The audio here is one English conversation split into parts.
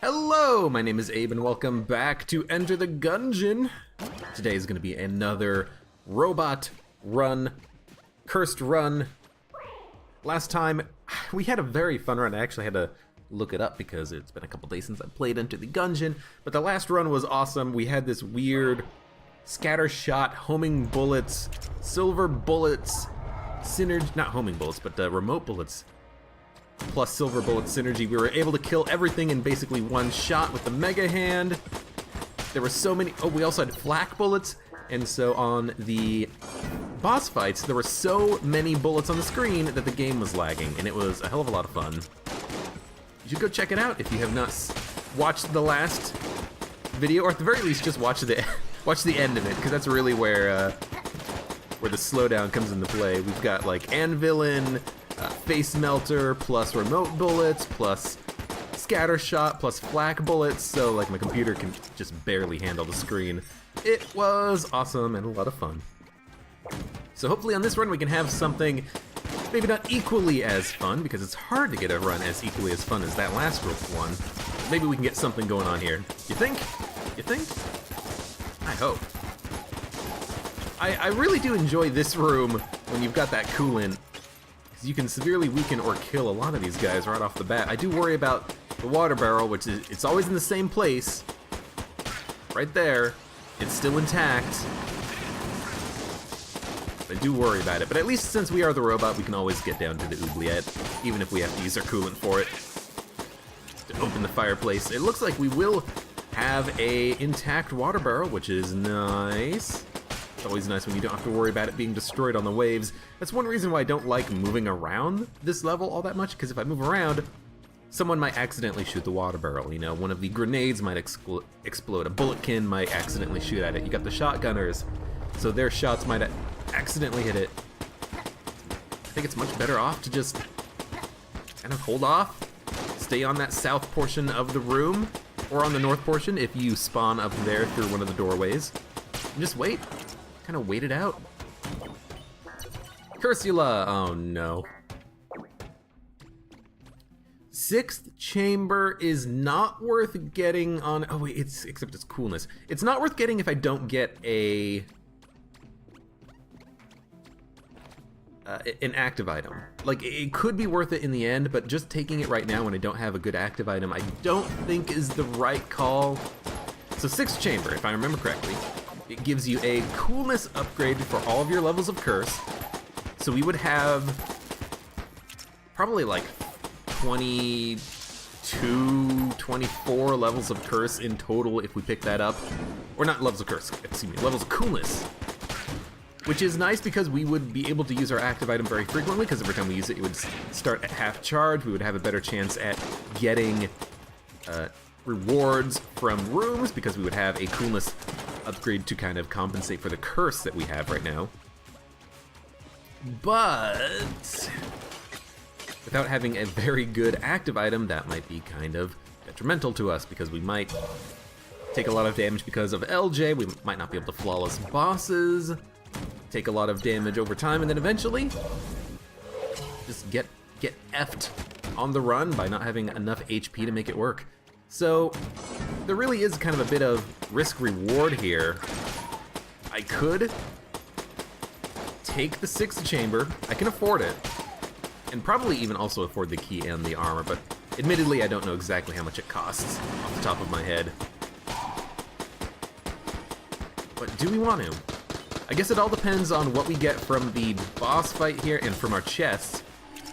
Hello, my name is Abe and welcome back to Enter the Gungeon. Today is going to be another robot run, cursed run. Last time, we had a very fun run. I actually had to look it up because it's been a couple days since I played Enter the Gungeon, but the last run was awesome. We had this weird scatter shot, homing bullets, silver bullets, synergy, not homing bullets, but remote bullets, plus silver bullet synergy. We were able to kill everything in basically one shot with the mega hand. There were so many, oh, we also had flak bullets, and so on the boss fights, there were so many bullets on the screen that the game was lagging, and it was a hell of a lot of fun. You should go check it out if you have not watched the last video, or at the very least, just watch the end of it, because that's really where the slowdown comes into play. We've got like anvilin, face melter, plus remote bullets, plus scatter shot, plus flak bullets, so like my computer can just barely handle the screen. It was awesome and a lot of fun. So hopefully on this run we can have something maybe not equally as fun, because it's hard to get a run as equally as fun as that last one. Maybe we can get something going on here. You think? You think? I hope. I really do enjoy this room when you've got that coolant, because you can severely weaken or kill a lot of these guys right off the bat. I do worry about the water barrel, which is, it's always in the same place. Right there. It's still intact. I do worry about it, but at least since we are the robot, we can always get down to the oubliette, even if we have to use our coolant for it. To open the fireplace. It looks like we will have a intact water barrel, which is nice. It's always nice when you don't have to worry about it being destroyed on the waves. That's one reason why I don't like moving around this level all that much, because if I move around, someone might accidentally shoot the water barrel. You know, one of the grenades might explode, a bulletkin might accidentally shoot at it. You got the shotgunners, so their shots might accidentally hit it. I think it's much better off to just kind of hold off, stay on that south portion of the room, or on the north portion if you spawn up there through one of the doorways, and just wait. Kind of wait it out. Cursula! Oh no. Sixth chamber is not worth getting on. Oh wait, except it's coolness. It's not worth getting if I don't get an active item. Like, it could be worth it in the end, but just taking it right now when I don't have a good active item, I don't think is the right call. So sixth chamber, if I remember correctly, it gives you a coolness upgrade for all of your levels of curse. So we would have probably like 22, 24 levels of curse in total if we pick that up. Or not levels of curse, excuse me, levels of coolness. Which is nice because we would be able to use our active item very frequently, because every time we use it, it would start at half charge. We would have a better chance at getting rewards from rooms, because we would have a coolness upgrade to kind of compensate for the curse that we have right now. But without having a very good active item, that might be kind of detrimental to us, because we might take a lot of damage because of LJ, we might not be able to flawless bosses, take a lot of damage over time, and then eventually just get effed on the run by not having enough HP to make it work. So there really is kind of a bit of risk-reward here. I could take the sixth chamber, I can afford it, and probably even also afford the key and the armor, but admittedly I don't know exactly how much it costs off the top of my head. But do we want to? I guess it all depends on what we get from the boss fight here and from our chests.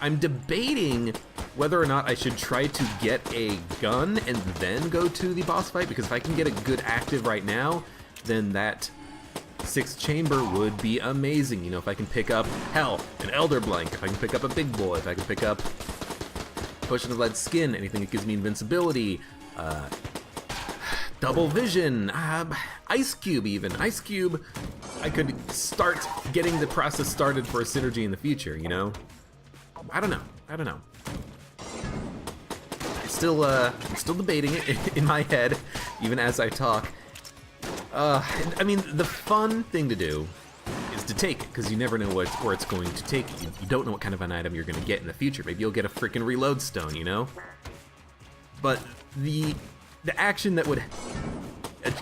I'm debating whether or not I should try to get a gun and then go to the boss fight, because if I can get a good active right now, then that sixth chamber would be amazing. You know, if I can pick up, hell, an Elder Blank, if I can pick up a Big Boy, if I can pick up Potion of Lead Skin, anything that gives me invincibility, double vision, Ice Cube even. Ice Cube, I could start getting the process started for a synergy in the future, you know? I don't know. I'm still debating it in my head, even as I talk. I mean, the fun thing to do is to take it, because you never know where it's going to take you. You don't know what kind of an item you're going to get in the future. Maybe you'll get a freaking reload stone, you know? But the the action that would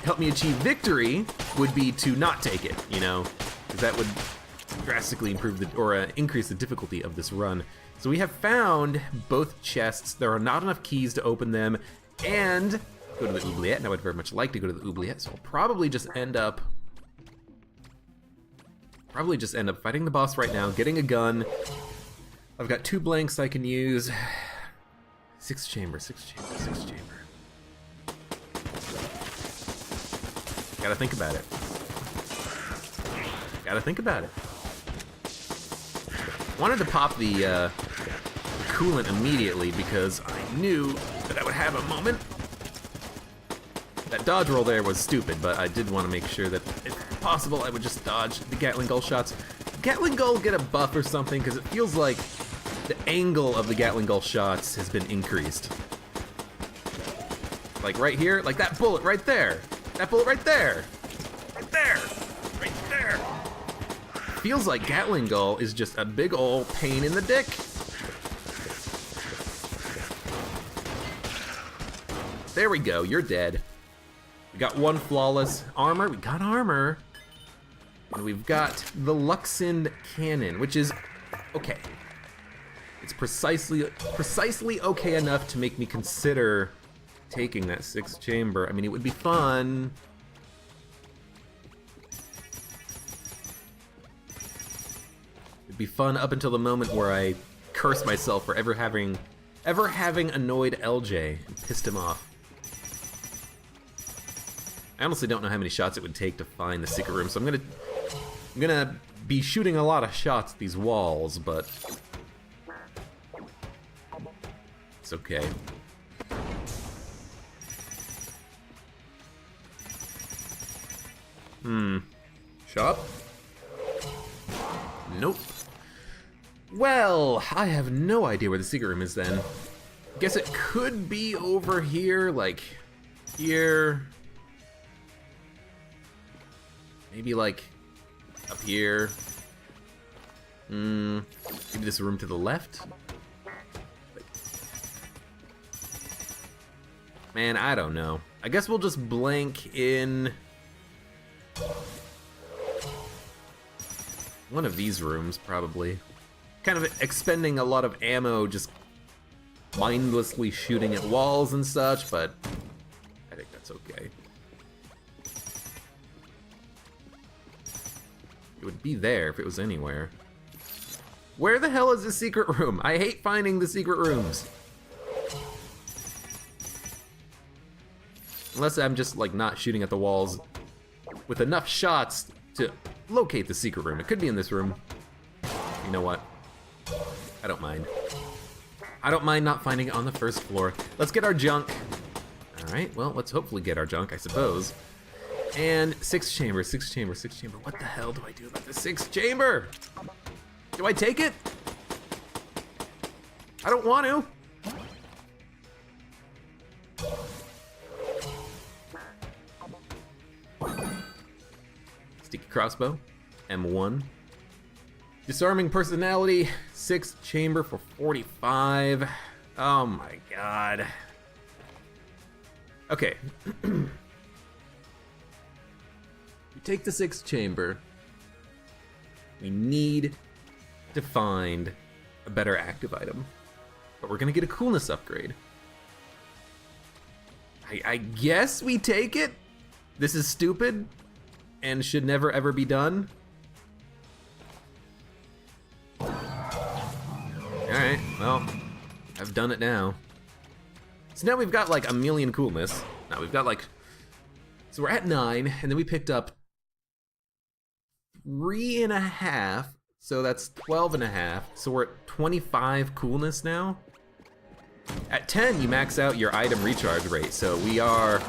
help me achieve victory would be to not take it, you know? Because that would drastically improve increase the difficulty of this run. So we have found both chests. There are not enough keys to open them, and go to the oubliette. And I would very much like to go to the oubliette, so I'll probably just end up fighting the boss right now, getting a gun. I've got 2 blanks I can use. 6 chamber, 6 chamber, 6 chamber. Gotta think about it. Gotta think about it. Wanted to pop the coolant immediately because I knew that I would have a moment. That dodge roll there was stupid, but I did want to make sure that if possible I would just dodge the Gatling Gull shots. Gatling Gull get a buff or something, because it feels like the angle of the Gatling Gull shots has been increased. Like right here, like that bullet right there. That bullet right there. Right there. Right there. Feels like Gatling Gull is just a big ol' pain in the dick. There we go, you're dead. We got 1 flawless armor, we got armor. And we've got the Luxin cannon, which is okay. It's precisely okay enough to make me consider taking that 6th chamber. I mean, it would be fun. It'd be fun up until the moment where I curse myself for ever having annoyed LJ and pissed him off. I honestly don't know how many shots it would take to find the secret room, so I'm gonna be shooting a lot of shots at these walls, but it's okay. Shop? Nope. Well, I have no idea where the secret room is then. Guess it could be over here, like here. Maybe like up here. Maybe this room to the left? Man, I don't know. I guess we'll just blank in one of these rooms, probably. Kind of expending a lot of ammo, just mindlessly shooting at walls and such, but I think that's okay. It would be there if it was anywhere. Where the hell is the secret room? I hate finding the secret rooms. Unless I'm just like not shooting at the walls with enough shots to locate the secret room. It could be in this room. You know what? I don't mind. I don't mind not finding it on the first floor. Let's get our junk. All right, well, let's hopefully get our junk, I suppose. And 6th chamber, 6th chamber, 6th chamber. What the hell do I do about the 6th chamber? Do I take it? I don't want to. Sticky crossbow, M1. Disarming personality, 6th chamber for 45. Oh my god. Okay. We take the 6th chamber. We need to find a better active item. But we're gonna get a coolness upgrade. I guess we take it? This is stupid and should never ever be done. Alright, well, I've done it now. So now we've got like a million coolness. Now we've got like, so we're at 9, and then we picked up 3.5, so that's 12.5. So we're at 25 coolness now. At 10, you max out your item recharge rate, so we are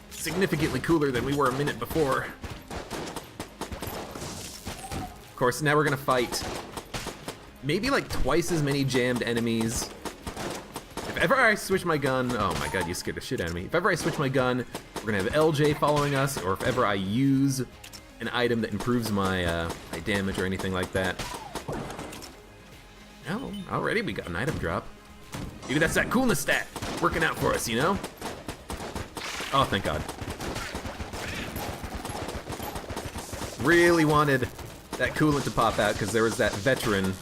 significantly cooler than we were a minute before. Of course, now we're gonna fight maybe like twice as many jammed enemies. If ever I switch my gun, oh my god, you scared the shit out of me. If ever I switch my gun, we're gonna have LJ following us, or if ever I use an item that improves my my damage or anything like that. Oh, already we got an item drop. Maybe that's that coolness stat working out for us, you know? Oh, thank God. Really wanted that coolant to pop out because there was that veteran.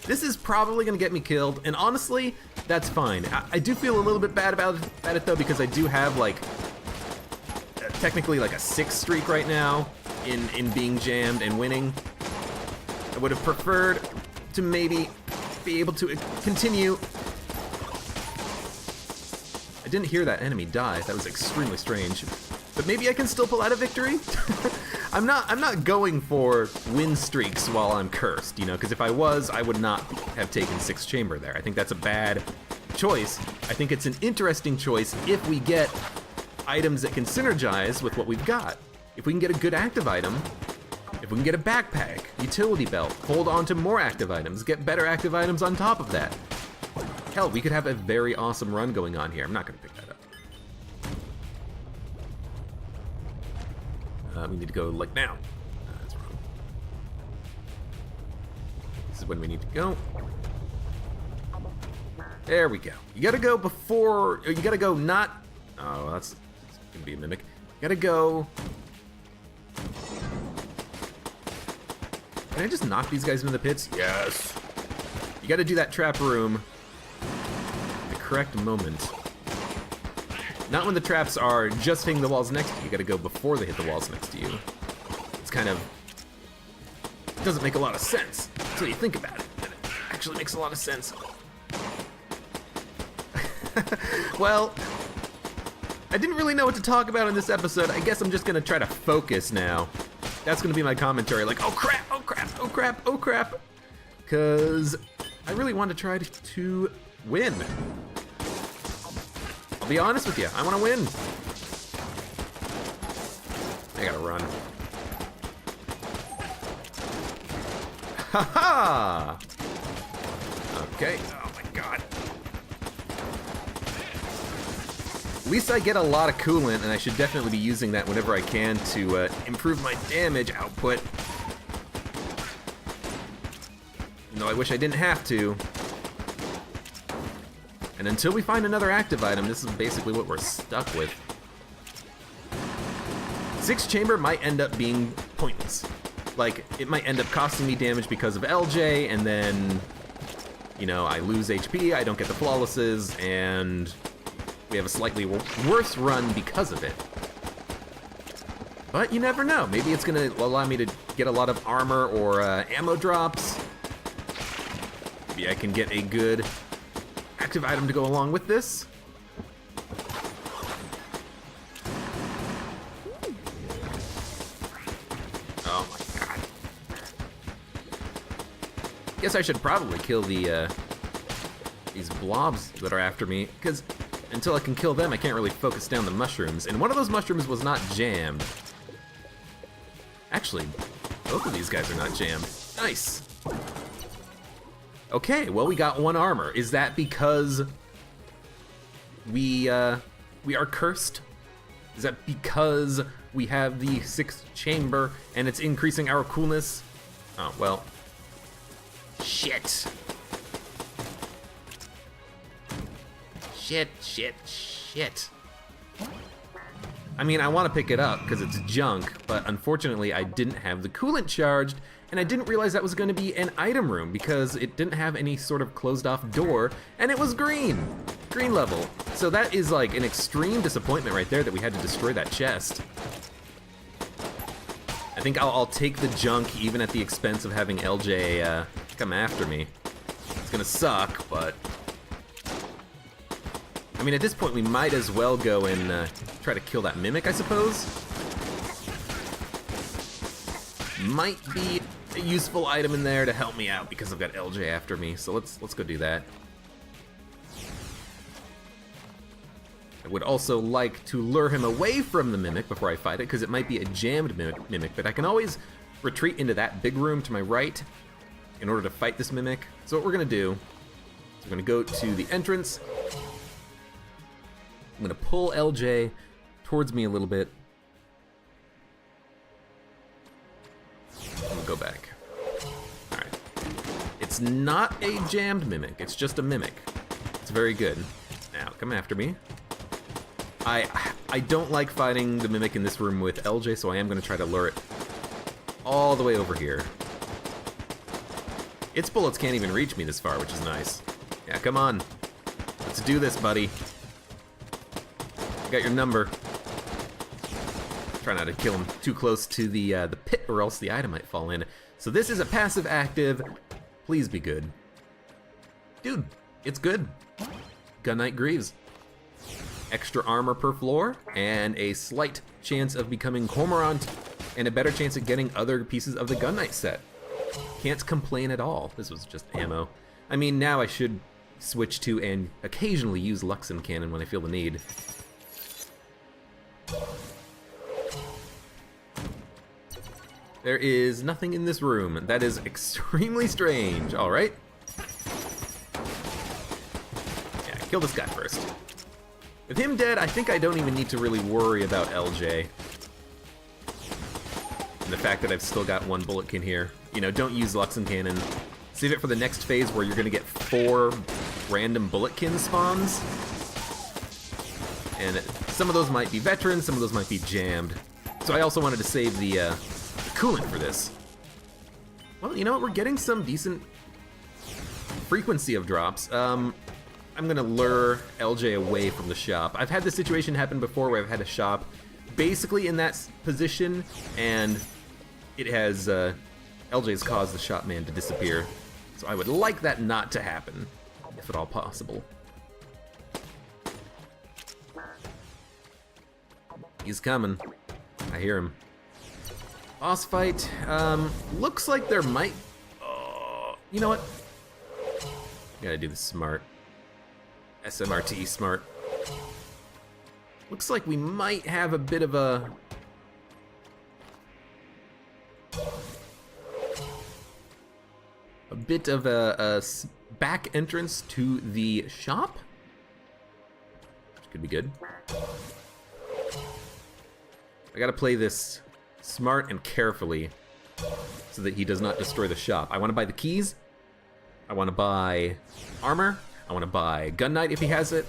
This is probably gonna get me killed, and honestly, that's fine. I do feel a little bit bad about it though, because I do have like, technically like a 6 streak right now in being jammed and winning. I would have preferred to maybe be able to continue. I didn't hear that enemy die. That was extremely strange. But maybe I can still pull out a victory? I'm not going for win streaks while I'm cursed, you know, because if I was, I would not have taken 6 chamber there. I think that's a bad choice. I think it's an interesting choice if we get items that can synergize with what we've got. If we can get a good active item, if we can get a backpack, utility belt, hold on to more active items, get better active items on top of that. Hell, we could have a very awesome run going on here. I'm not gonna pick that up. We need to go like now. That's wrong. This is when we need to go. There we go. You gotta go before, or you gotta go not, oh, that's gonna be a mimic. You gotta go. Can I just knock these guys into the pits? Yes. You gotta do that trap room at the correct moment. Not when the traps are just hitting the walls next to you. You gotta go before they hit the walls next to you. It's kind of, it doesn't make a lot of sense until you think about it. And it actually makes a lot of sense. Well, I didn't really know what to talk about in this episode. I guess I'm just gonna try to focus now. That's gonna be my commentary, like, oh crap, oh crap, oh crap, oh crap. Cause I really want to try to win. Be honest with you, I want to win. I gotta run. Haha! Okay. Oh my God. At least I get a lot of coolant, and I should definitely be using that whenever I can to improve my damage output. Even though I wish I didn't have to. And until we find another active item, this is basically what we're stuck with. 6 chamber might end up being pointless. Like, it might end up costing me damage because of LJ, and then, you know, I lose HP, I don't get the flawlesses, and we have a slightly worse run because of it. But you never know. Maybe it's gonna allow me to get a lot of armor or ammo drops. Maybe I can get a good active item to go along with this. Oh my God. Guess I should probably kill the these blobs that are after me, because until I can kill them, I can't really focus down the mushrooms. And one of those mushrooms was not jammed. Actually, both of these guys are not jammed. Nice. Okay, well, we got 1 armor. Is that because we are cursed? Is that because we have the 6th chamber and it's increasing our coolness? Oh, well. Shit. Shit. I mean, I want to pick it up because it's junk, but unfortunately I didn't have the coolant charged, and I didn't realize that was going to be an item room because it didn't have any sort of closed off door, and it was green level. So that is like an extreme disappointment right there that we had to destroy that chest. I think I'll take the junk even at the expense of having LJ come after me. It's gonna suck, but I mean, at this point we might as well go and try to kill that mimic, I suppose. Might be a useful item in there to help me out because I've got LJ after me, so let's go do that. I would also like to lure him away from the mimic before I fight it, because it might be a jammed mimic, but I can always retreat into that big room to my right in order to fight this mimic. So what we're gonna do is we're gonna go to the entrance. I'm gonna pull LJ towards me a little bit. I'm gonna go back. Alright. It's It's not a jammed mimic, it's just a mimic. It's very good. Now, come after me. I don't like fighting the mimic in this room with LJ, so I am going to try to lure it all the way over here. Its bullets can't even reach me this far, which is nice. Yeah, come on. Let's do this, buddy. I got your number. Try not to kill him too close to the pit, or else the item might fall in. So this is a passive active. Please be good. Dude, it's good. Gun Knight Greaves. Extra armor per floor, and a slight chance of becoming Cormorant, and a better chance at getting other pieces of the Gun Knight set. Can't complain at all. This was just ammo. I mean, now I should switch to and occasionally use Luxon Cannon when I feel the need. There is nothing in this room. That is extremely strange. Alright. Yeah, kill this guy first. With him dead, I think I don't even need to really worry about LJ. And the fact that I've still got one bulletkin here. You know, don't use Luxon Cannon. Save it for the next phase where you're gonna get 4 random bulletkin spawns. And some of those might be veterans, some of those might be jammed. So I also wanted to save the coolant for this. Well, you know what? We're getting some decent frequency of drops. I'm gonna lure LJ away from the shop. I've had this situation happen before where I've had a shop basically in that position, and it has, LJ's caused the shop man to disappear. So I would like that not to happen, if at all possible. He's coming. I hear him. Boss fight, looks like there might... you know what? Gotta do this smart. SMRT smart. Looks like we might have a bit of a... back entrance to the shop? Which could be good. I gotta play this smart and carefully so that he does not destroy the shop. I want to buy the keys. I want to buy armor. I want to buy Gun Knight if he has it.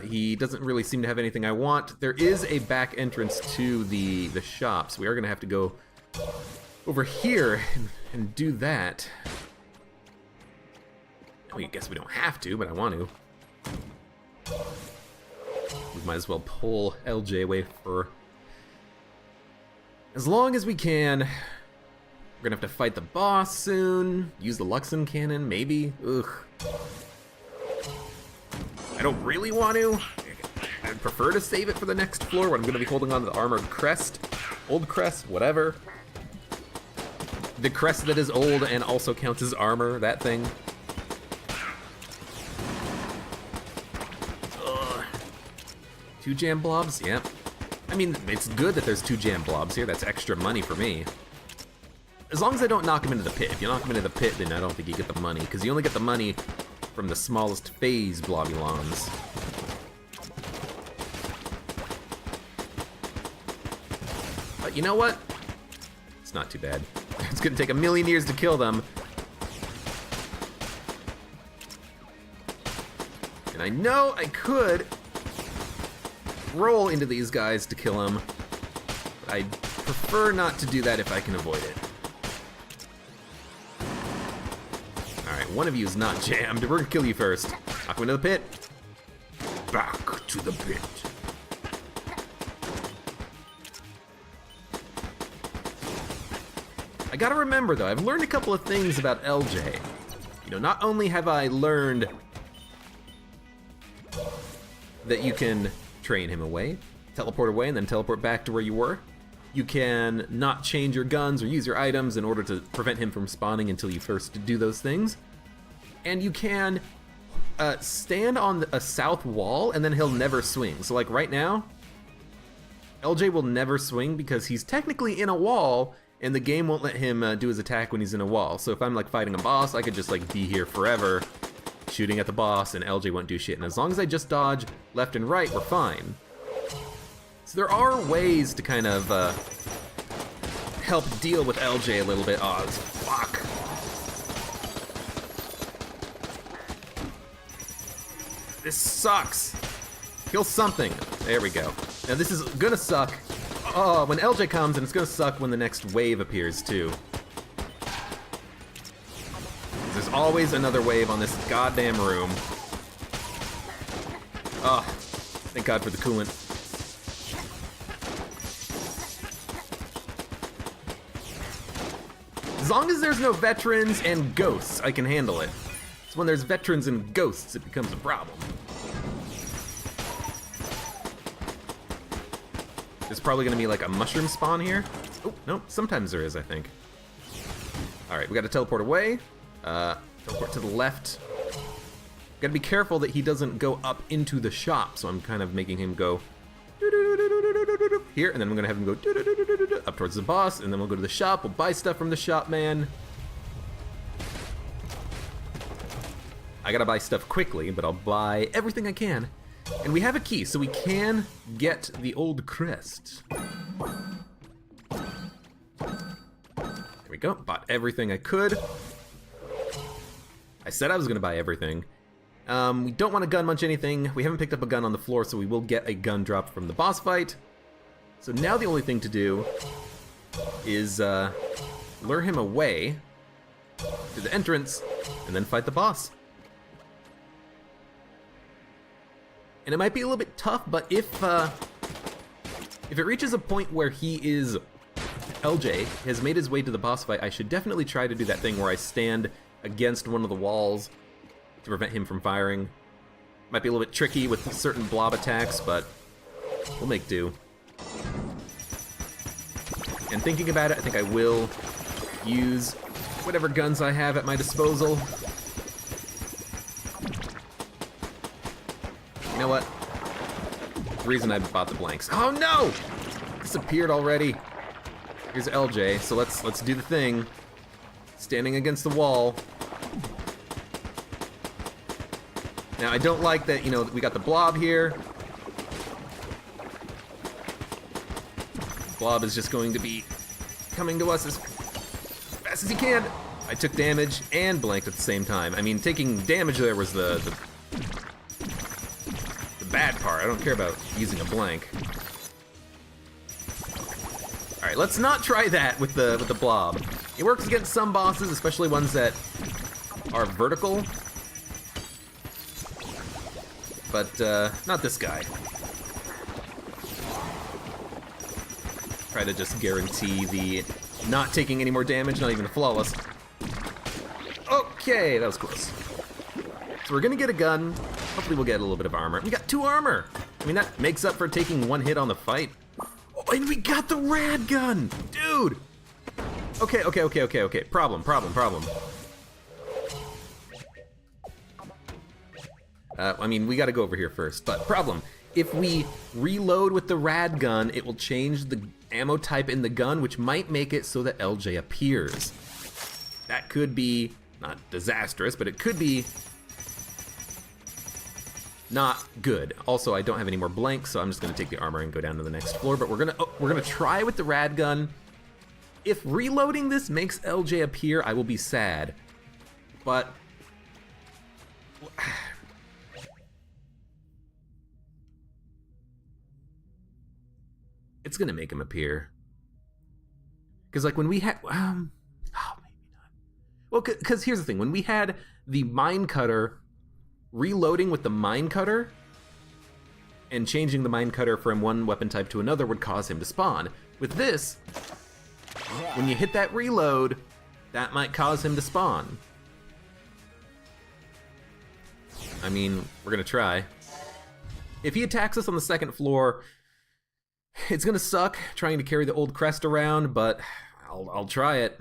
He doesn't really seem to have anything I want. There is a back entrance to the shop, so we are going to have to go over here and do that. I guess we don't have to, but I want to. We might as well pull LJ away for as long as we can. We're gonna have to fight the boss soon. Use the Luxon Cannon, maybe. Ugh. I don't really want to. I'd prefer to save it for the next floor when I'm gonna be holding on to the armored crest. Old crest, whatever. The crest that is old and also counts as armor, that thing. Ugh. 2 jam blobs? Yep. I mean, it's good that there's 2 jam blobs here. That's extra money for me. As long as I don't knock him into the pit. If you knock him into the pit, then I don't think you get the money, because you only get the money from the smallest phase blobulons. But you know what? It's not too bad. It's gonna take a million years to kill them. And I know I could roll into these guys to kill them, but I prefer not to do that if I can avoid it. Alright, one of you is not jammed. We're gonna kill you first. Knock him into the pit. Back to the pit. I gotta remember though, I've learned a couple of things about LJ. You know, not only have I learned that you can train him away, teleport away, and then teleport back to where you were. You can not change your guns or use your items in order to prevent him from spawning until you first do those things. And you can stand on a south wall and then he'll never swing. So like right now, LJ will never swing because he's technically in a wall and the game won't let him do his attack when he's in a wall. So if I'm like fighting a boss, I could just like be here forever shooting at the boss and LJ won't do shit. And as long as I just dodge left and right, we're fine. So there are ways to kind of help deal with LJ a little bit. Oh, fuck. This sucks. Kill something. There we go. Now this is gonna suck. Oh, when LJ comes, and it's gonna suck when the next wave appears too. There's always another wave on this goddamn room. Oh, thank God for the coolant. As long as there's no veterans and ghosts, I can handle it. It's when there's veterans and ghosts it becomes a problem. There's probably gonna be like a mushroom spawn here. Oh, no, sometimes there is, I think. Alright, we gotta teleport away. Teleport to the left. Gotta be careful that he doesn't go up into the shop, so I'm kind of making him go here, and then I'm gonna have him go up towards the boss, and then we'll go to the shop, we'll buy stuff from the shop man. I gotta buy stuff quickly, but I'll buy everything I can. And we have a key, so we can get the old crest. There we go, bought everything I could. I said I was gonna buy everything. We don't want to gun munch anything. We haven't picked up a gun on the floor, so we will get a gun drop from the boss fight. So now the only thing to do is lure him away to the entrance and then fight the boss. And it might be a little bit tough, but if it reaches a point where LJ has made his way to the boss fight, I should definitely try to do that thing where I stand against one of the walls to prevent him from firing. Might be a little bit tricky with certain blob attacks, but we'll make do. And thinking about it, I think I will use whatever guns I have at my disposal. You know what? The reason I bought the blanks. Oh no! Disappeared already. Here's LJ, so let's do the thing. Standing against the wall. Now I don't like that, you know, we got the blob here. Blob is just going to be coming to us as fast as he can. I took damage and blanked at the same time. I mean, taking damage there was the bad part. I don't care about using a blank. All right, let's not try that with the blob. It works against some bosses, especially ones that are vertical. But not this guy. Try to just guarantee the not taking any more damage, not even a flawless. Okay, that was close. So we're gonna get a gun. Hopefully we'll get a little bit of armor. We got 2 armor! I mean, that makes up for taking 1 hit on the fight. Oh, and we got the rad gun! Dude! Okay. Problem. I mean, we gotta go over here first, but problem. If we reload with the rad gun, it will change the ammo type in the gun, which might make it so that LJ appears. That could be, not disastrous, but it could be not good. Also, I don't have any more blanks, so I'm just gonna take the armor and go down to the next floor, but we're gonna try with the rad gun. If reloading this makes LJ appear, I will be sad. But it's gonna make him appear. Because like when we had, oh, maybe not. Well, because here's the thing, when we had the mine cutter, reloading with the mine cutter and changing the mine cutter from one weapon type to another would cause him to spawn. With this, when you hit that reload, that might cause him to spawn. I mean, we're gonna try. If he attacks us on the 2nd floor, it's gonna suck trying to carry the old crest around, but I'll try it.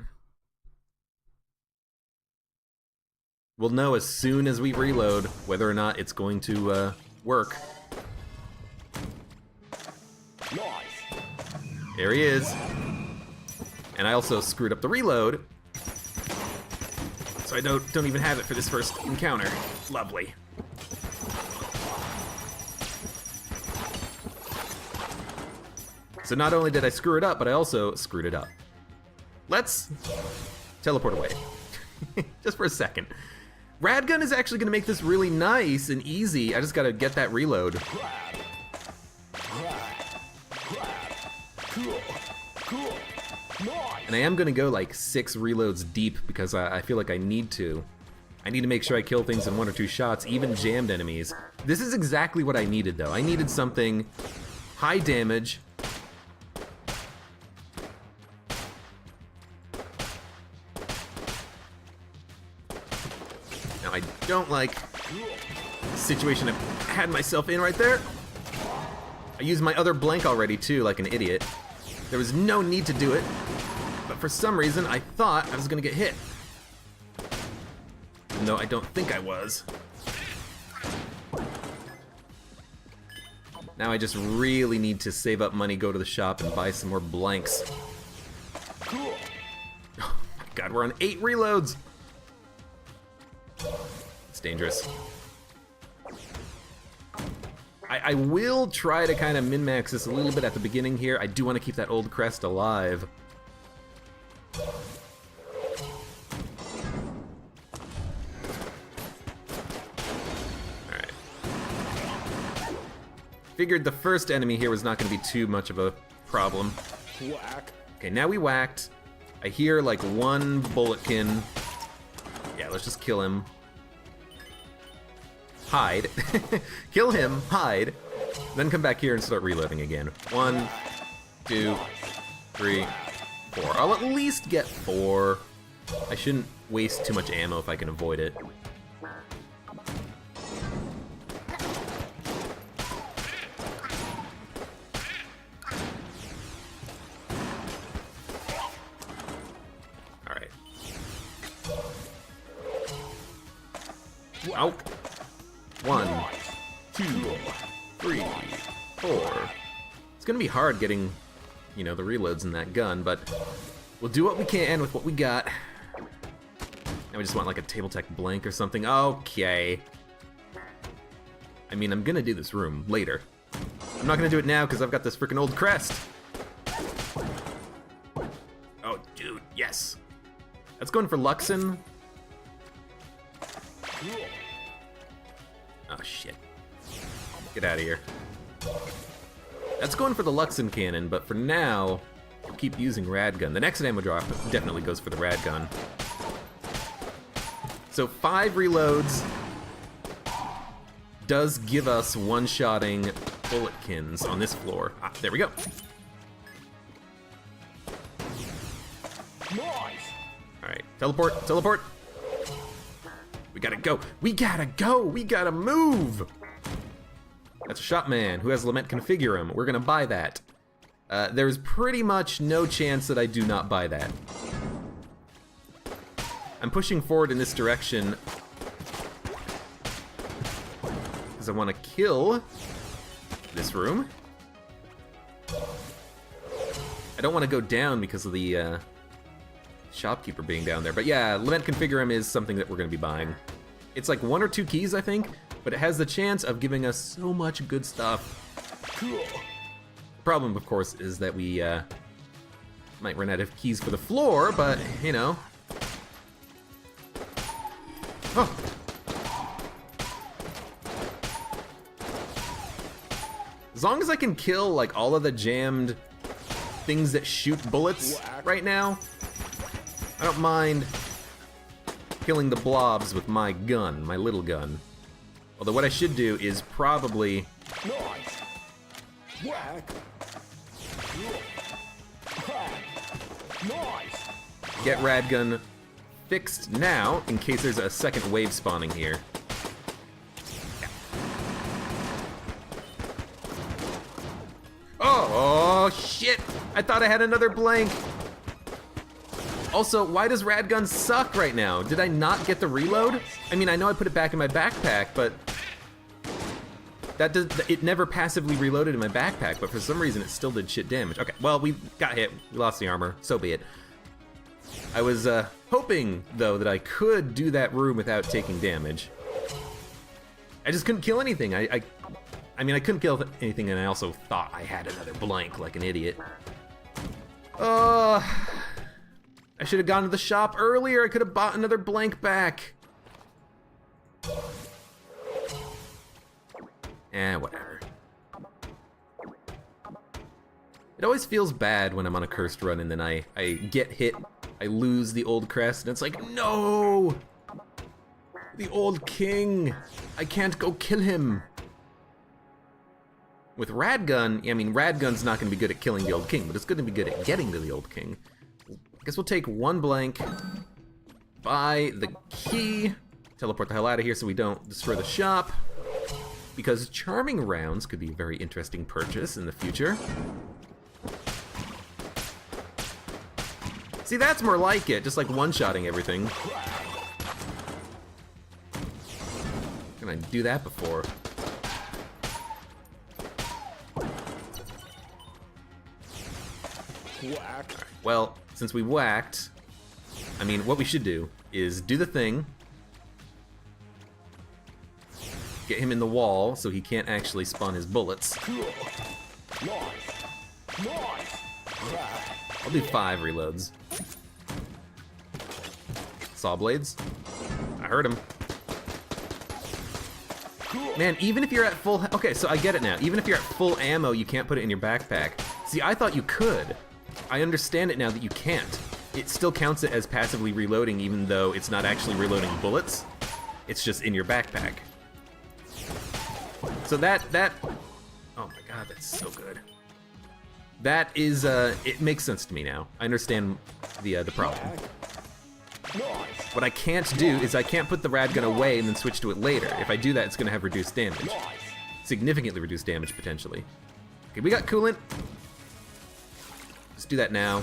We'll know as soon as we reload whether or not it's going to work. There he is. And I also screwed up the reload, so I don't even have it for this first encounter. Lovely. So not only did I screw it up, but I also screwed it up. let's teleport away. Just for a second. Radgun is actually gonna make this really nice and easy. I just gotta get that reload. And I am gonna go like 6 reloads deep because I feel like I need to. I need to make sure I kill things in 1 or 2 shots, even jammed enemies. This is exactly what I needed though. I needed something high damage. Now I don't like the situation I've had myself in right there. I used my other blank already too, like an idiot. There was no need to do it, but for some reason I thought I was gonna get hit. Even though I don't think I was. Now I just really need to save up money, go to the shop, and buy some more blanks. Oh my god, we're on 8 reloads! It's dangerous. I will try to kind of min-max this a little bit at the beginning here. I do want to keep that old crest alive. Alright. Figured the first enemy here was not going to be too much of a problem. Whack. Okay, now we whacked. I hear like 1 bulletkin. Yeah, let's just kill him. Hide. Kill him, hide, then come back here and start reloading again. 1, 2, 3, 4. I'll at least get 4. I shouldn't waste too much ammo if I can avoid it. Alright. Ow. 1, 2, 3, 4. It's gonna be hard getting, you know, the reloads in that gun, but we'll do what we can with what we got. Now we just want like a table tech blank or something. Okay. I mean, I'm gonna do this room later. I'm not gonna do it now because I've got this freaking old crest. Oh, dude, yes. That's going for Luxon. Oh, shit. Get out of here. That's going for the Luxon cannon, but for now, I'll keep using Radgun. The next ammo drop definitely goes for the Radgun. So 5 reloads does give us one-shotting bulletkins on this floor. Ah, there we go. Nice. Alright, teleport, teleport. We gotta go. We gotta go. We gotta move. That's a shopman who has Lament configure him. We're gonna buy that. There's pretty much no chance that I do not buy that. I'm pushing forward in this direction because I want to kill this room. I don't want to go down because of the shopkeeper being down there. But yeah, Lament configure him is something that we're going to be buying. It's like 1 or 2 keys, I think, but it has the chance of giving us so much good stuff. Cool. The problem, of course, is that we might run out of keys for the floor, but, you know. Oh. As long as I can kill, like, all of the jammed things that shoot bullets right now, I don't mind killing the blobs with my gun, my little gun. Although what I should do is probably get Radgun fixed now in case there's a second wave spawning here. Oh shit! I thought I had another blank. Also, why does Radgun suck right now? Did I not get the reload? I mean, I know I put it back in my backpack, but it never passively reloaded in my backpack, but for some reason it still did shit damage. Okay, well, we got hit. We lost the armor. So be it. I was hoping, though, that I could do that room without taking damage. I just couldn't kill anything. I mean, I couldn't kill anything, and I also thought I had another blank like an idiot. I should have gone to the shop earlier. I could have bought another blank back. Whatever. It always feels bad when I'm on a cursed run and then I get hit, I lose the old crest, and it's like, no! The old king! I can't go kill him! With Radgun, I mean, Radgun's not going to be good at killing the old king, but it's going to be good at getting to the old king. I guess we'll take one blank, buy the key, teleport the hell out of here so we don't destroy the shop, because charming rounds could be a very interesting purchase in the future. See, that's more like it, just like one-shotting everything. Can I do that before? Whack. Well, since we whacked, I mean, what we should do is do the thing, get him in the wall so he can't actually spawn his bullets. I'll do 5 reloads. Saw blades. I heard him. Man, even if you're at full... Okay, so I get it now. Even if you're at full ammo, you can't put it in your backpack. See, I thought you could. I understand it now that you can't. It still counts it as passively reloading even though it's not actually reloading bullets. It's just in your backpack. So that... Oh my god, that's so good. That is, it makes sense to me now. I understand the problem. What I can't do is I can't put the Radgun away and then switch to it later. If I do that, it's gonna have reduced damage. Significantly reduced damage, potentially. Okay, we got coolant. Let's do that now.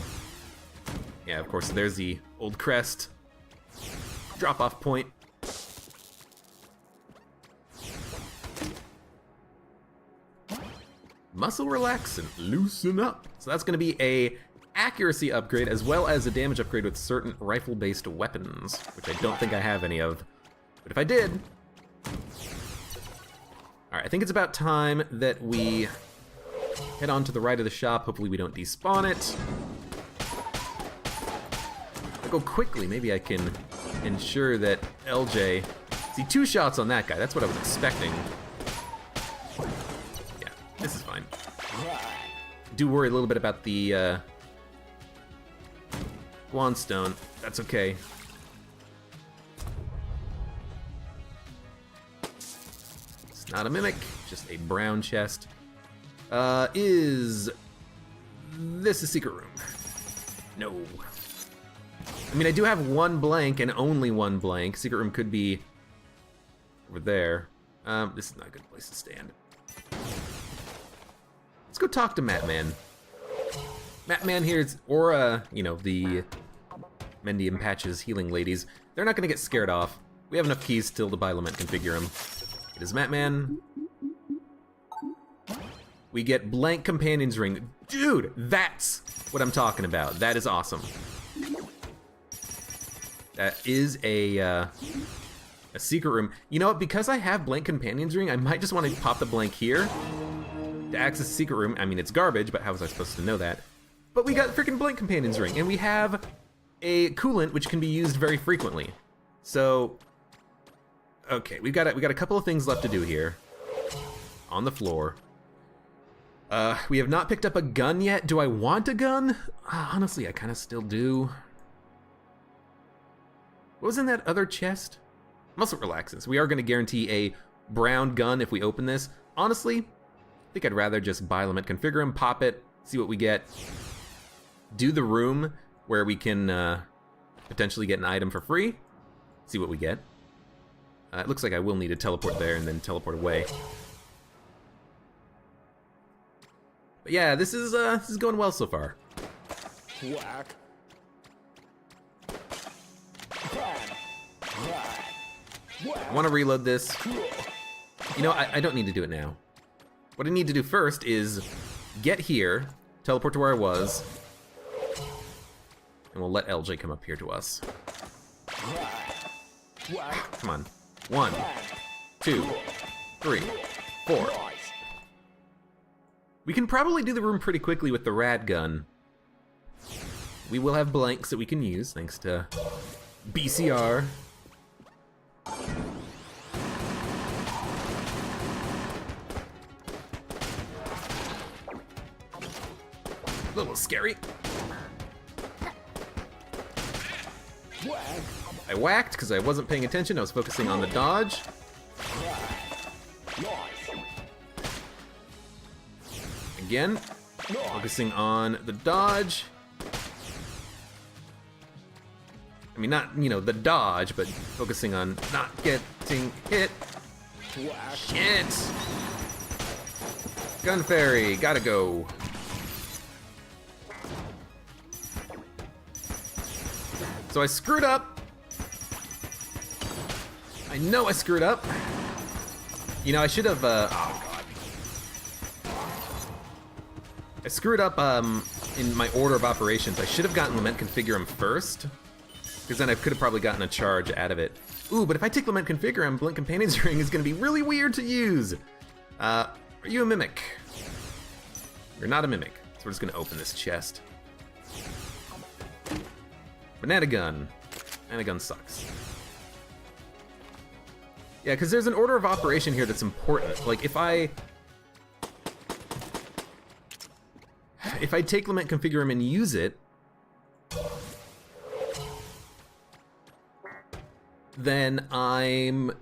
Yeah, of course, there's the old crest. Drop-off point. Muscle relax and loosen up. So that's gonna be a accuracy upgrade as well as a damage upgrade with certain rifle-based weapons, which I don't think I have any of. But if I did... Alright, I think it's about time that we head on to the right of the shop. Hopefully we don't despawn it. I'll go quickly. Maybe I can ensure that LJ... See, 2 shots on that guy. That's what I was expecting. Yeah, this is fine. Do worry a little bit about the Guanstone. That's okay. It's not a mimic, just a brown chest. Is this a secret room? No. I mean, I do have 1 blank and only 1 blank. Secret room could be over there. This is not a good place to stand. Let's go talk to Matman. Matman here is, or, you know, the Mendy and Patches healing ladies. They're not gonna get scared off. We have enough keys still to buy Lament Configure him. It is Matman. We get Blank Companion's Ring. Dude, that's what I'm talking about. That is awesome. That is a secret room. You know what, because I have Blank Companion's Ring, I might just want to pop the blank here to access the secret room. I mean, it's garbage, but how was I supposed to know that? But we got freaking Blank Companion's Ring, and we have a coolant which can be used very frequently. So, okay, we got a couple of things left to do here. On the floor. We have not picked up a gun yet. Do I want a gun? Honestly, I kind of still do. What was in that other chest? Muscle relaxants. We are going to guarantee a brown gun if we open this. Honestly, I think I'd rather just buy Lament Configure him, pop it, see what we get. Do the room where we can potentially get an item for free. See what we get. It looks like I will need to teleport there and then teleport away. But yeah, this is going well so far. Whack. I want to reload this. You know, I don't need to do it now. What I need to do first is get here, teleport to where I was, and we'll let LJ come up here to us. Come on. 1, 2, 3, 4. We can probably do the room pretty quickly with the rad gun. we will have blanks that we can use, thanks to BCR. A little scary. I whacked because I wasn't paying attention. I was focusing on the dodge. Again, focusing on the dodge. I mean, not, you know, the dodge, but focusing on not getting hit. Shit! Gun Fairy, gotta go. So I screwed up. I know I screwed up. You know, I should have, oh god. I screwed up, in my order of operations. I should have gotten Lament Configurum first, because then I could have probably gotten a charge out of it. Ooh, but if I take Lament Configurum, Blink Companion's Ring is gonna be really weird to use. Are you a Mimic? You're not a Mimic, so we're just gonna open this chest. Banana Gun. Banana Gun sucks. Yeah, because there's an order of operation here that's important. Like, if I take Lament Configurum and use it, then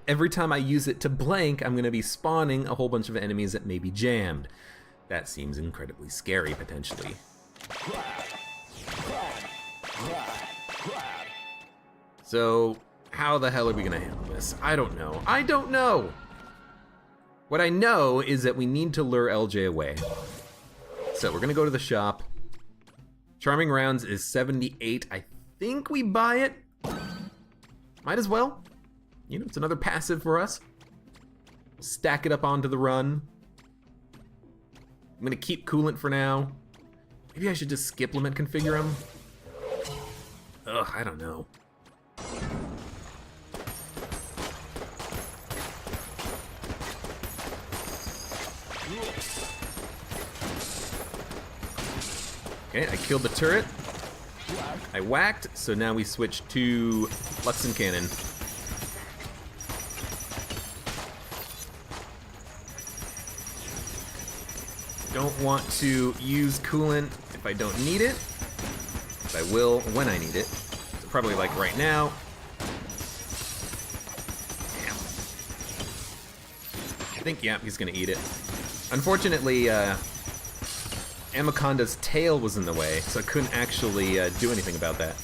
every time I use it to blank, I'm gonna be spawning a whole bunch of enemies that may be jammed. That seems incredibly scary, potentially. So, how the hell are we gonna handle this? I don't know. I don't know! What I know is that we need to lure LJ away. So, we're gonna go to the shop. Charming Rounds is 78. I think we buy it. Might as well. You know, it's another passive for us. Stack it up onto the run. I'm gonna keep Coolant for now. Maybe I should just skip Lament Configurum. Ugh, I don't know. Okay, I killed the turret. I whacked, so now we switch to Luxon Cannon. Don't want to use coolant if I don't need it. But I will when I need it. So probably like right now. Damn. I think, yeah, he's gonna eat it. Unfortunately, Amaconda's tail was in the way, so I couldn't actually do anything about that.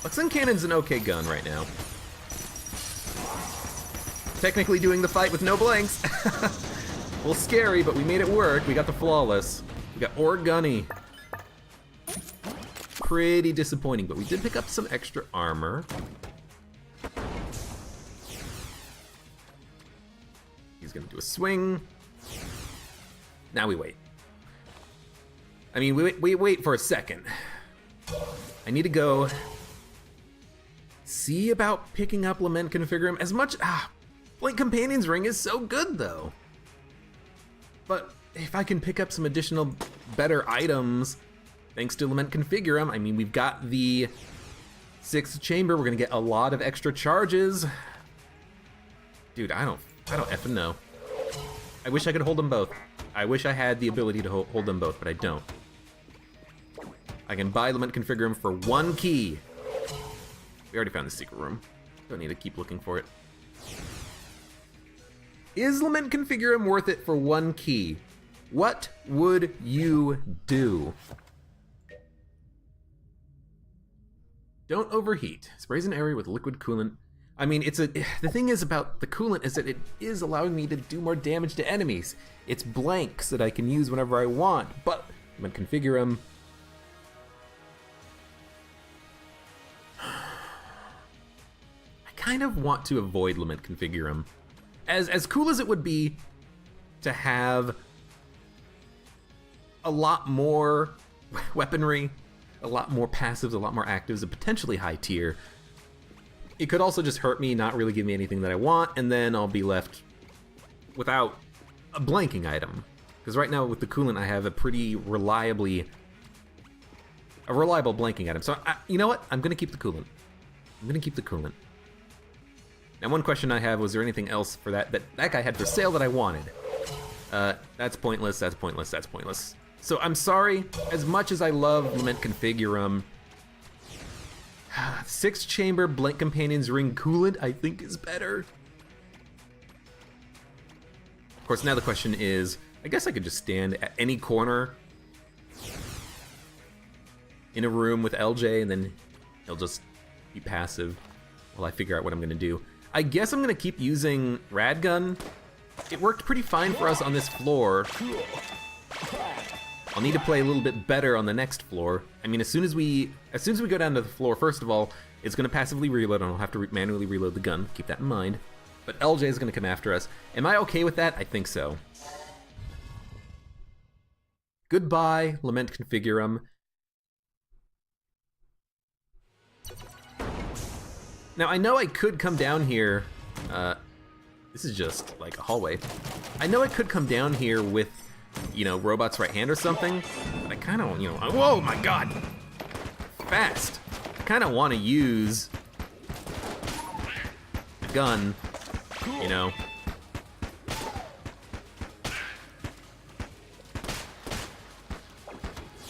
Luxon Cannon's an okay gun right now. Technically doing the fight with no blanks. A little scary, but we made it work. We got the flawless. We got Orgunny. Pretty disappointing, but we did pick up some extra armor. He's gonna do a swing. Now we wait. I mean, we wait for a second. I need to go see about picking up Lament Configurum. As much, Blink Companion's Ring is so good though. But if I can pick up some additional better items, thanks to Lament Configurum, I mean, we've got the 6th chamber. We're gonna get a lot of extra charges. Dude, I don't effing know. I wish I could hold them both. I wish I had the ability to hold them both, but I don't. I can buy Lament Configurum for 1 key. We already found the secret room. Don't need to keep looking for it. Is Lament Configurum worth it for 1 key? What would you do? Don't overheat. Sprays an area with liquid coolant. I mean, the thing is about the coolant is that it is allowing me to do more damage to enemies. It's blanks that I can use whenever I want, but Lament Configurum. I kind of want to avoid Lament Configurum. As cool as it would be to have a lot more weaponry, a lot more passives, a lot more actives, and potentially high tier, it could also just hurt me, not really give me anything that I want, and then I'll be left without a blanking item. Because right now with the coolant, I have a pretty reliable blanking item. So you know what? I'm gonna keep the coolant. I'm gonna keep the coolant. Now one question I have, was there anything else for that guy had for sale that I wanted? That's pointless, that's pointless, that's pointless. So I'm sorry, as much as I love Lament Configurum, 6-chamber Blank Companion's Ring coolant I think is better. Of course, now the question is, I guess I could just stand at any corner in a room with LJ and then he'll just be passive while I figure out what I'm gonna do. I guess I'm gonna keep using Radgun. It worked pretty fine for us on this floor. I'll need to play a little bit better on the next floor. I mean, as soon as we go down to the floor, first of all, it's gonna passively reload and I'll have to manually reload the gun. Keep that in mind. But LJ is gonna come after us. Am I okay with that? I think so. Goodbye, Lament Configurum. Now, I know I could come down here, this is just like a hallway. I know I could come down here with, you know, Robot's right hand or something, but I kind of, you know, whoa, my God, fast. I kind of want to use the gun, you know.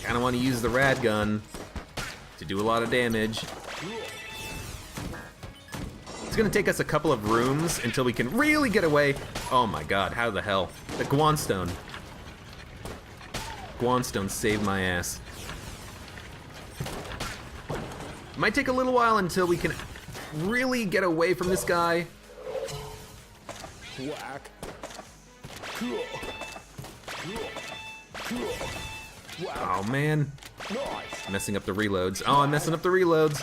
Kind of want to use the rad gun to do a lot of damage. It's gonna take us a couple of rooms until we can really get away. Oh my God, how the hell? The Guanstone. Guanstone saved my ass. It might take a little while until we can really get away from this guy. Whack. Oh man. Nice. Messing up the reloads. Oh, I'm messing up the reloads.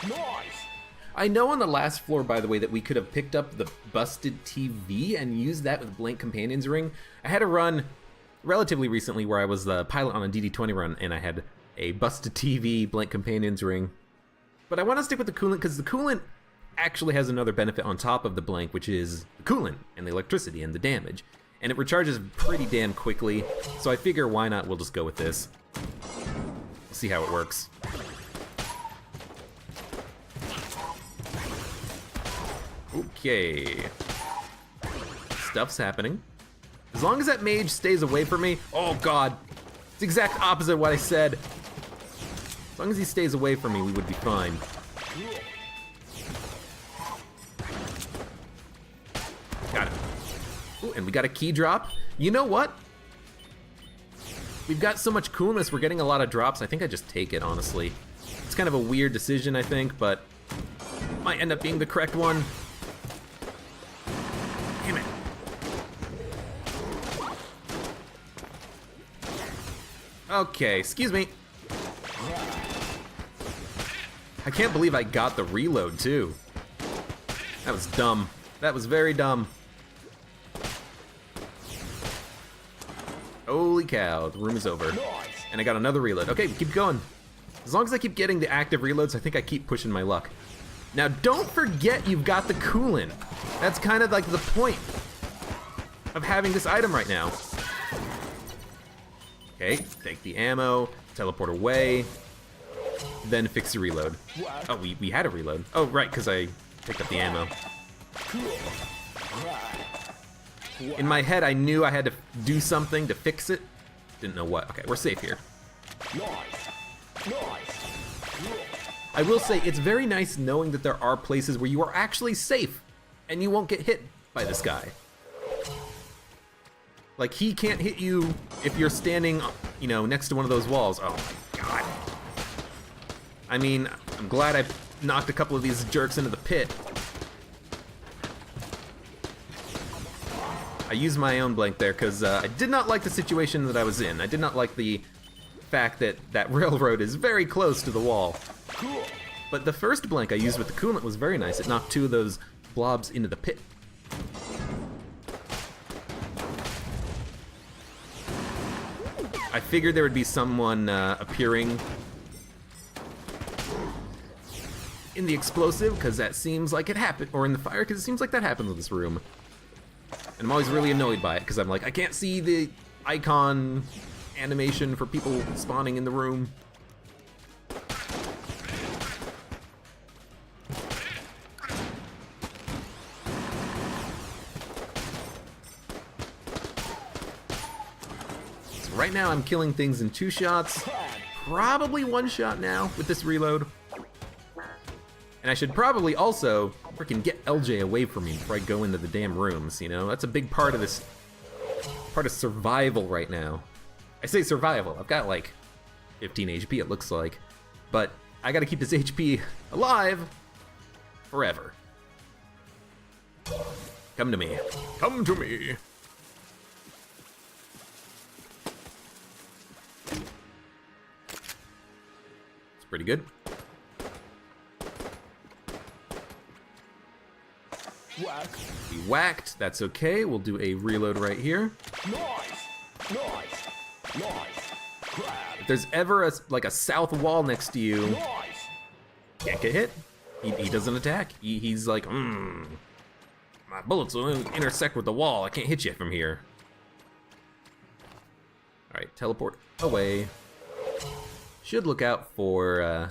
Nice. I know on the last floor, by the way, that we could have picked up the busted TV and used that with Blank Companion's Ring. I had a run relatively recently where I was the pilot on a DD20 run and I had a busted TV, Blank Companion's Ring. But I want to stick with the coolant because the coolant actually has another benefit on top of the blank, which is the coolant and the electricity and the damage. And it recharges pretty damn quickly, so I figure why not, we'll just go with this. See how it works. Okay. Stuff's happening. As long as that mage stays away from me. Oh God. It's the exact opposite of what I said. As long as he stays away from me, we would be fine. Got it. Ooh, and we got a key drop. You know what? We've got so much coolness, we're getting a lot of drops. I think I just take it, honestly. It's kind of a weird decision, I think, but might end up being the correct one. Damn it. Okay, excuse me. I can't believe I got the reload, too. That was dumb. That was very dumb. Holy cow, the room is over. And I got another reload. Okay, keep going. As long as I keep getting the active reloads, I think I keep pushing my luck. Now, don't forget you've got the coolant. That's kind of like the point of having this item right now. Okay, take the ammo, teleport away, then fix the reload. Oh, we had a reload. Oh, right, because I picked up the ammo. In my head, I knew I had to do something to fix it. Didn't know what. Okay, we're safe here. I will say, it's very nice knowing that there are places where you are actually safe and you won't get hit by this guy. Like, he can't hit you if you're standing, you know, next to one of those walls. Oh my God. I mean, I'm glad I knocked a couple of these jerks into the pit. I used my own blank there because I did not like the situation that I was in. I did not like the fact that that railroad is very close to the wall. But the first blank I used with the coolant was very nice. It knocked two of those blobs into the pit. I figured there would be someone appearing in the explosive because that seems like it happened, or in the fire because it seems like that happens in this room. And I'm always really annoyed by it, because I'm like, I can't see the icon animation for people spawning in the room. So right now I'm killing things in 2 shots. Probably 1 shot now with this reload. And I should probably also freaking get LJ away from me before I go into the damn rooms, you know? That's a big part of this, part of survival right now. I say survival, I've got like 15 HP it looks like, but I gotta keep this HP alive forever. Come to me. Come to me. It's pretty good. Whack. We whacked, that's okay. We'll do a reload right here. Nice. Nice. Nice. Grab. If there's ever a, like a south wall next to you, Nice. can't get hit. He doesn't attack. He's like, my bullets will intersect with the wall. I can't hit you from here. All right, teleport away. Should look out for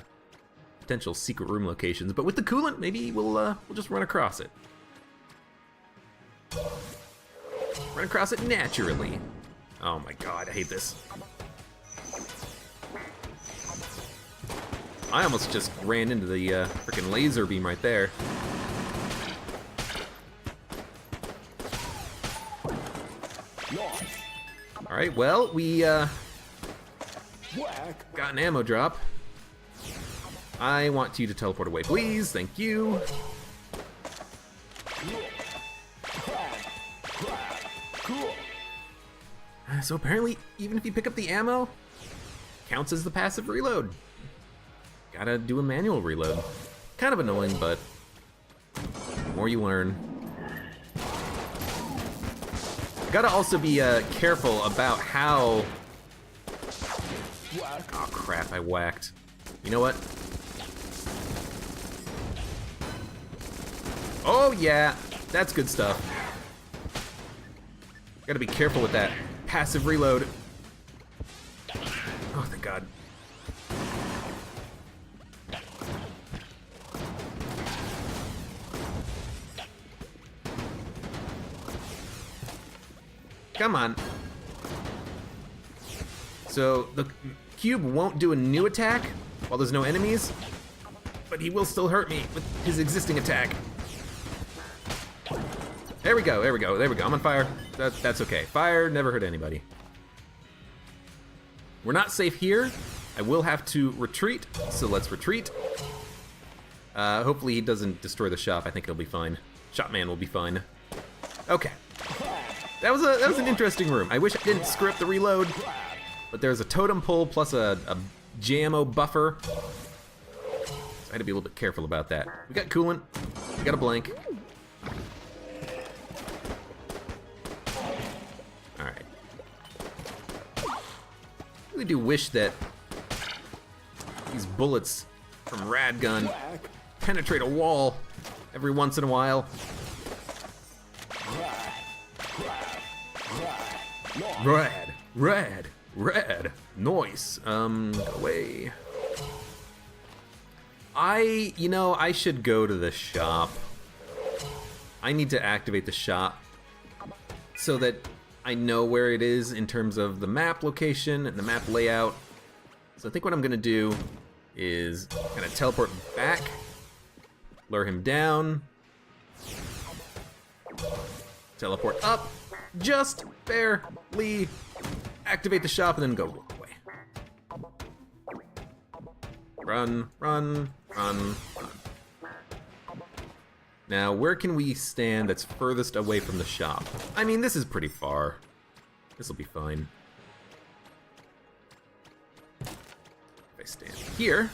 potential secret room locations, but with the coolant, maybe we'll just run across it. Run across it naturally. Oh my god, I hate this. I almost just ran into the freaking laser beam right there. Nice. All right, well, we Whack. got an ammo drop. I want you to teleport away, please. Thank you. Cool. Grab. Grab. Cool. So apparently, even if you pick up the ammo, counts as the passive reload. Gotta do a manual reload. Kind of annoying, but the more you learn. Gotta also be careful about how... Whack. Oh crap, I whacked. You know what? Oh yeah, that's good stuff. Gotta be careful with that passive reload. Oh, thank God. Come on. So the cube won't do a new attack while there's no enemies, but he will still hurt me with his existing attack. There we go, there we go, there we go. I'm on fire. That's okay. Fire never hurt anybody. We're not safe here. I will have to retreat, so let's retreat. Hopefully he doesn't destroy the shop. I think it'll be fine. Shopman will be fine. Okay. That was an interesting room. I wish I didn't screw up the reload, but there's a totem pole plus a JMO buffer. So I had to be a little bit careful about that. We got coolant. We got a blank. All right. I really do wish that these bullets from Radgun Whack. penetrate a wall every once in a while. Red, noise. Away. I should go to the shop. I need to activate the shop so that I know where it is in terms of the map location and the map layout. So I think what I'm gonna do is kind of teleport back, lure him down, teleport up, just barely activate the shop, and then go away. Run, run, run, run. Now, where can we stand that's furthest away from the shop? I mean, this is pretty far. This will be fine. If I stand here,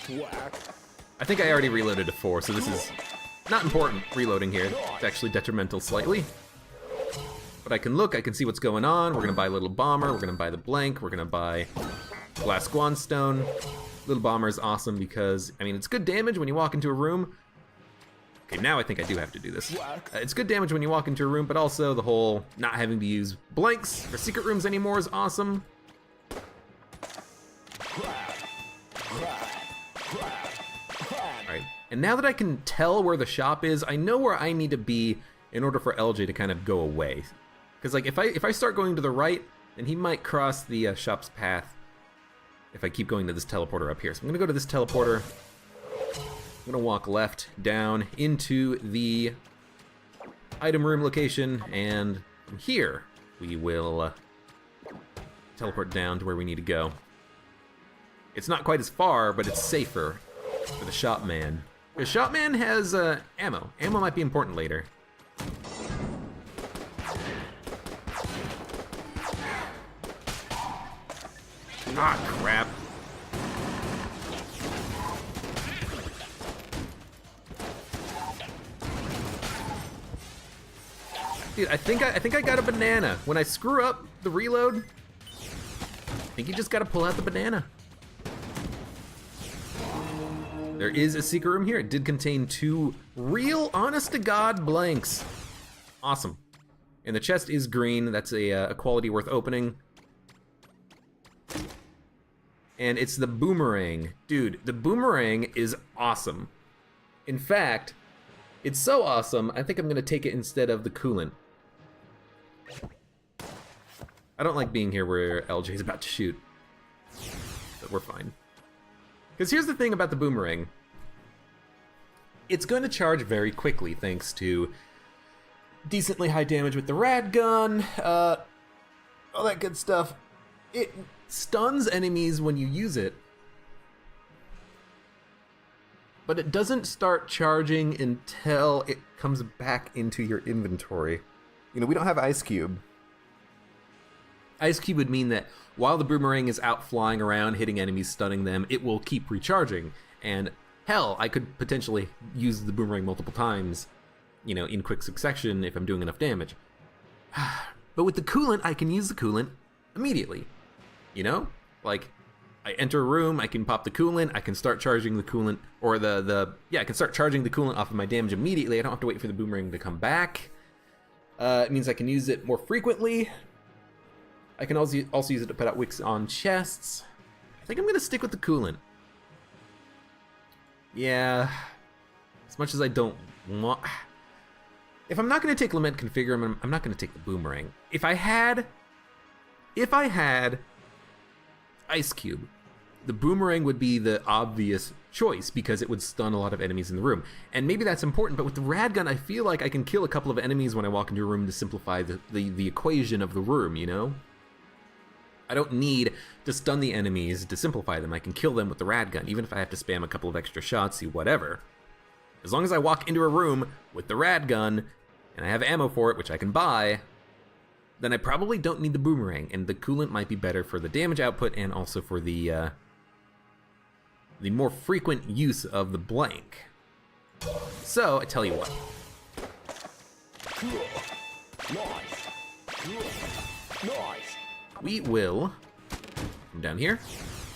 Whack. I think I already reloaded to 4, so this is not important reloading here. It's actually detrimental slightly. But I can look, I can see what's going on. We're gonna buy Little Bomber, we're gonna buy the blank, we're gonna buy Glass Guanstone. Little Bomber is awesome because, I mean, it's good damage when you walk into a room, Okay, now I think I do have to do this. Whack. It's good damage when you walk into a room, but also the whole not having to use blanks for secret rooms anymore is awesome. Alright, and now that I can tell where the shop is, I know where I need to be in order for LJ to kind of go away. Because like if I start going to the right, then he might cross the shop's path if I keep going to this teleporter up here. So I'm gonna go to this teleporter. I'm gonna walk left down into the item room location, and from here we will teleport down to where we need to go. It's not quite as far, but it's safer for the shopman. The shopman has ammo. Ammo might be important later. Ah, crap. Dude, I think I got a banana. When I screw up the reload, I think you just gotta pull out the banana. There is a secret room here. It did contain 2 real, honest-to-God blanks. Awesome. And the chest is green. That's a quality worth opening. And it's the boomerang. Dude, the boomerang is awesome. In fact, it's so awesome, I think I'm gonna take it instead of the coolant. I don't like being here where LJ's about to shoot, but we're fine. Because here's the thing about the boomerang. It's going to charge very quickly thanks to decently high damage with the rad gun, all that good stuff. It stuns enemies when you use it, but it doesn't start charging until it comes back into your inventory. You know, we don't have Ice Cube. Ice Cube would mean that while the boomerang is out flying around, hitting enemies, stunning them, it will keep recharging. And hell, I could potentially use the boomerang multiple times, you know, in quick succession if I'm doing enough damage. But with the coolant, I can use the coolant immediately. You know? Like, I enter a room, I can pop the coolant, I can start charging the coolant, or I can start charging the coolant off of my damage immediately. I don't have to wait for the boomerang to come back. It means I can use it more frequently. I can also use it to put out wicks on chests. I think I'm gonna stick with the coolant. Yeah, as much as I don't want... If I'm not gonna take Lament Configure, I'm not gonna take the boomerang. If I had Ice Cube, the boomerang would be the obvious choice because it would stun a lot of enemies in the room. And maybe that's important, but with the rad gun, I feel like I can kill a couple of enemies when I walk into a room to simplify the equation of the room, you know? I don't need to stun the enemies to simplify them. I can kill them with the rad gun, even if I have to spam a couple of extra shots, see whatever. As long as I walk into a room with the rad gun, and I have ammo for it, which I can buy, then I probably don't need the boomerang, and the coolant might be better for the damage output and also for the more frequent use of the blank. So, I tell you what. Nice. We will come down here.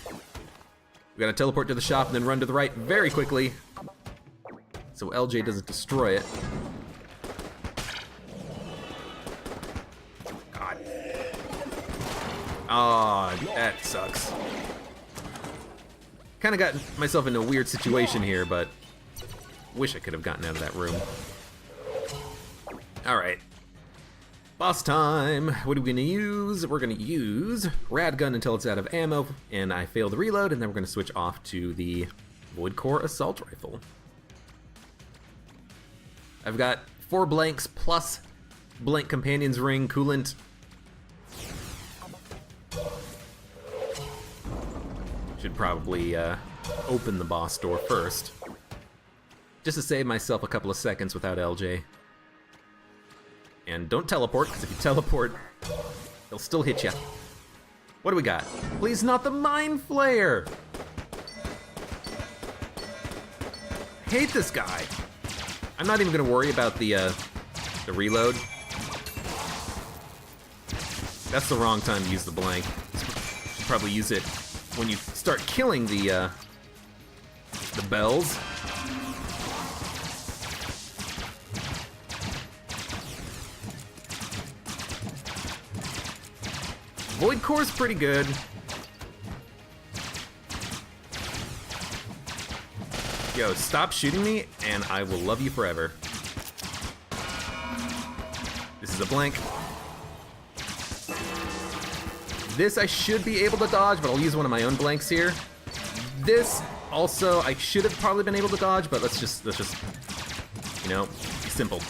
We gotta teleport to the shop and then run to the right very quickly so LJ doesn't destroy it. God. Aw, that sucks. Kinda got myself into a weird situation here, but wish I could have gotten out of that room. Alright. Boss time! What are we gonna use? We're gonna use rad gun until it's out of ammo, and I fail the reload, and then we're gonna switch off to the Void Core Assault Rifle. I've got 4 blanks plus blank companion's ring, coolant. Should probably open the boss door first, just to save myself a couple of seconds without LJ. And don't teleport, because if you teleport, they'll still hit you. What do we got? Please, not the Mind Flayer! I hate this guy. I'm not even gonna worry about the reload. That's the wrong time to use the blank. You should probably use it when you start killing the bells. Void Core's pretty good. Yo, stop shooting me, and I will love you forever. This is a blank. This I should be able to dodge, but I'll use one of my own blanks here. This also I should have probably been able to dodge, but let's just you know, be simple.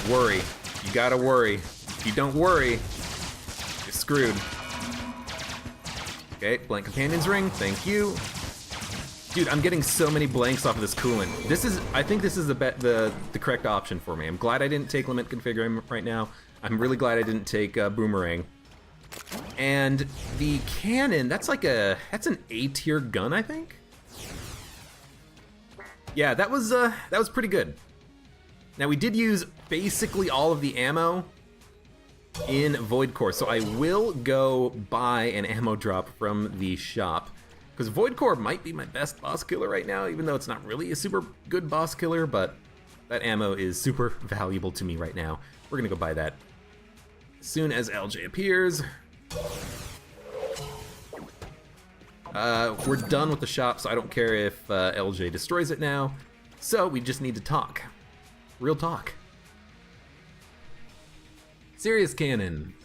Worry. You gotta worry. If you don't worry, you're screwed. Okay, blank companion's ring, thank you. Dude, I'm getting so many blanks off of this coolant. I think this is the correct option for me. I'm glad I didn't take limit configuring right now. I'm really glad I didn't take boomerang. And the cannon, that's an A tier gun, I think. Yeah, that was pretty good. Now we did use basically all of the ammo in Void Core, so I will go buy an ammo drop from the shop. Because Void Core might be my best boss killer right now, even though it's not really a super good boss killer, but that ammo is super valuable to me right now. We're gonna go buy that as soon as LJ appears. We're done with the shop, so I don't care if LJ destroys it now. So we just need to talk. Real talk. Serious cannon.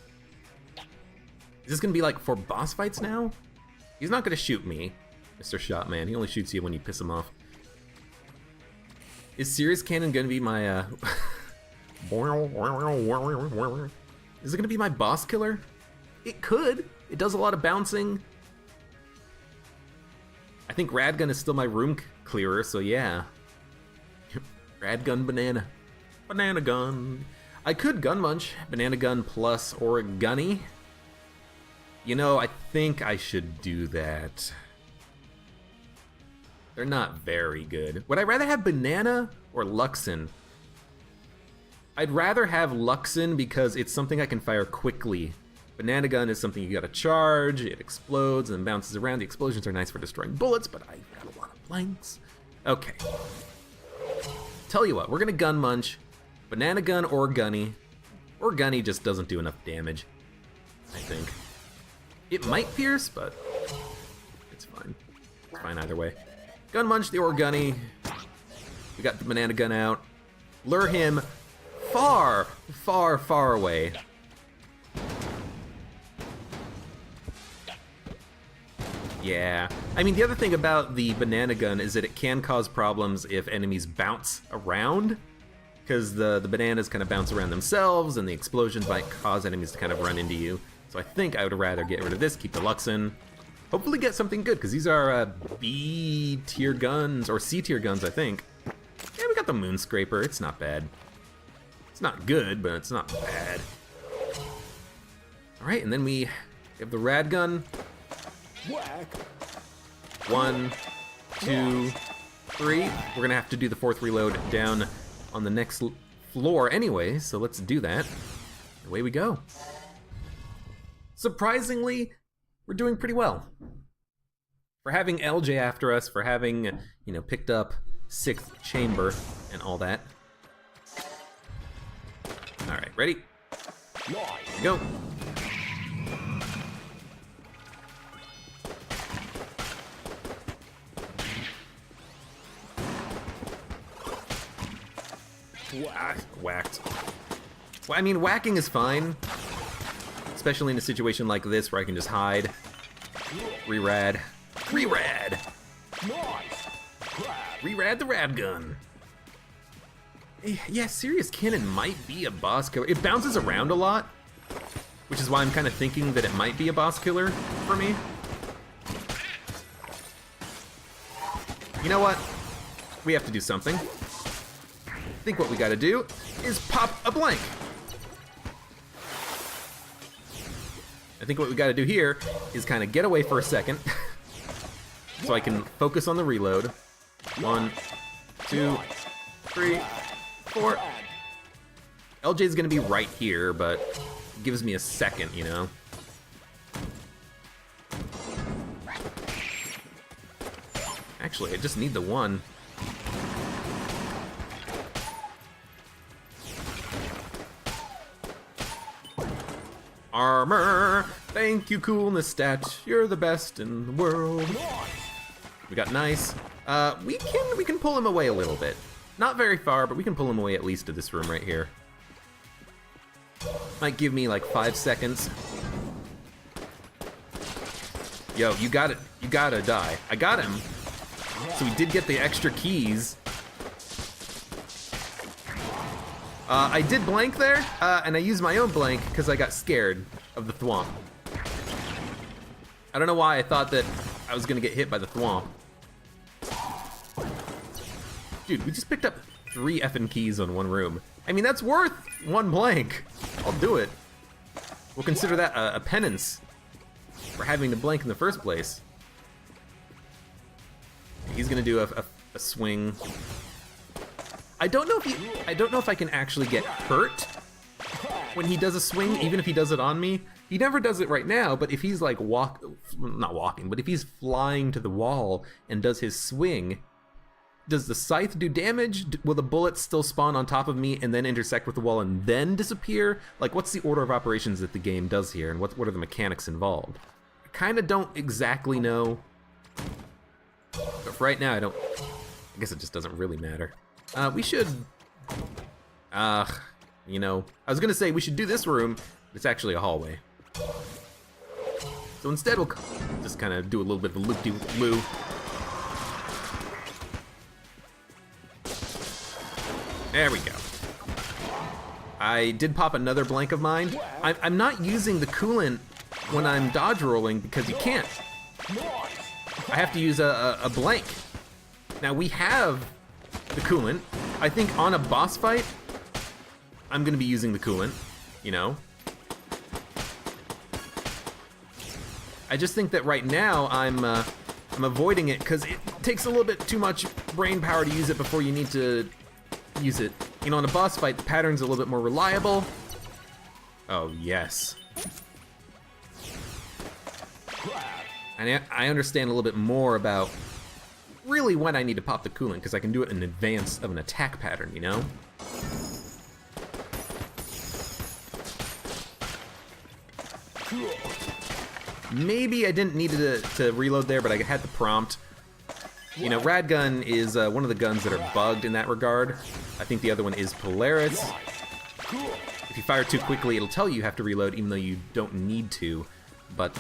Is this gonna be like for boss fights now? He's not gonna shoot me, Mr. Shotman. He only shoots you when you piss him off. Is Serious Cannon gonna be my, Is it gonna be my boss killer? It could. It does a lot of bouncing. I think Radgun is still my room clearer, so yeah. Radgun banana. Banana gun. I could gun munch. Banana gun plus or a gunny. You know, I think I should do that. They're not very good. Would I rather have Banana or Luxon? I'd rather have Luxon because it's something I can fire quickly. Banana gun is something you gotta charge, it explodes and bounces around. The explosions are nice for destroying bullets, but I've got a lot of blanks. Okay. Tell you what, we're gonna gun munch. Banana gun or gunny. Or gunny just doesn't do enough damage, I think. It might pierce, but it's fine. It's fine either way. Gun munch the Orgunny. We got the banana gun out. Lure him far, far, far away. Yeah. I mean, the other thing about the banana gun is that it can cause problems if enemies bounce around, because the bananas kind of bounce around themselves, and the explosions might cause enemies to kind of run into you. So I think I would rather get rid of this, keep the Luxon. Hopefully get something good, because these are B tier guns, or C tier guns, I think. Yeah, we got the Moonscraper, it's not bad. It's not good, but it's not bad. Alright, and then we have the rad gun. Whack. 1, 2, 3. We're gonna have to do the 4th reload down on the next floor anyway, so let's do that. Away we go. Surprisingly, we're doing pretty well. For having LJ after us, for having, you know, picked up 6th chamber and all that. Alright, ready? Nice. Go. Whacked. Well, I mean, whacking is fine. Especially in a situation like this where I can just hide. Re-rad. Re-rad! Nice. Re-rad the rad gun. Yeah, Serious Cannon might be a boss killer. It bounces around a lot, which is why I'm kind of thinking that it might be a boss killer for me. You know what? We have to do something. I think what we gotta do is pop a blank. I think what we gotta do here is kind of get away for a second so I can focus on the reload. 1, 2, 3, 4. LJ's gonna be right here, but it gives me a second, you know? Actually, I just need the 1. armor. Thank you, coolness stat. You're the best in the world. Nice. We got nice. We can pull him away a little bit. Not very far, but we can pull him away at least to this room right here. Might give me like 5 seconds. Yo, you gotta die. I got him. So we did get the extra keys. I did blank there, and I used my own blank because I got scared of the thwomp. I don't know why I thought that I was gonna get hit by the thwomp. Dude, we just picked up 3 effing keys on one room. I mean, that's worth 1 blank. I'll do it. We'll consider that a penance for having to blank in the first place. He's gonna do a swing. I don't know if I can actually get hurt when he does a swing, even if he does it on me. He never does it right now, but if he's like not walking, but if he's flying to the wall and does his swing, does the scythe do damage? Will the bullets still spawn on top of me and then intersect with the wall and then disappear? Like, what's the order of operations that the game does here, and what are the mechanics involved? I kind of don't exactly know. But for right now, I guess it just doesn't really matter. We should, you know, I was gonna say we should do this room, but it's actually a hallway. So instead we'll just kind of do a little bit of a loop-de-loo. There we go. I did pop another blank of mine. I'm not using the coolant when I'm dodge rolling because you can't. I have to use a blank. Now we have the coolant. I think on a boss fight, I'm gonna be using the coolant, you know? I just think that right now I'm avoiding it because it takes a little bit too much brain power to use it before you need to use it. You know, in a boss fight, the pattern's a little bit more reliable. Oh, yes. And I understand a little bit more about really when I need to pop the coolant, because I can do it in advance of an attack pattern, you know? Maybe I didn't need to reload there, but I had the prompt. You know, Radgun is one of the guns that are bugged in that regard. I think the other one is Polaris. If you fire too quickly, it'll tell you have to reload, even though you don't need to. But,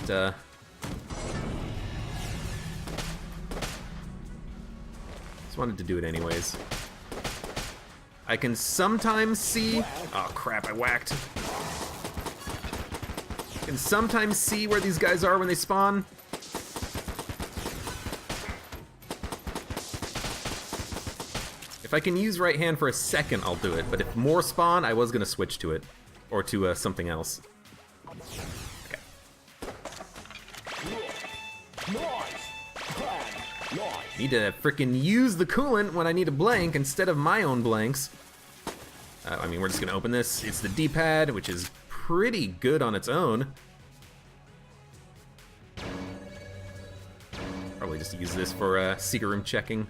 just wanted to do it anyways. I can sometimes see... Oh, crap, I whacked. I can sometimes see where these guys are when they spawn. If I can use right hand for a second, I'll do it. But if more spawn, I was gonna switch to it. Or to something else. Okay. Need to frickin' use the coolant when I need a blank instead of my own blanks. I mean, we're just gonna open this. It's the D-pad, which is pretty good on its own. Probably just use this for secret room checking.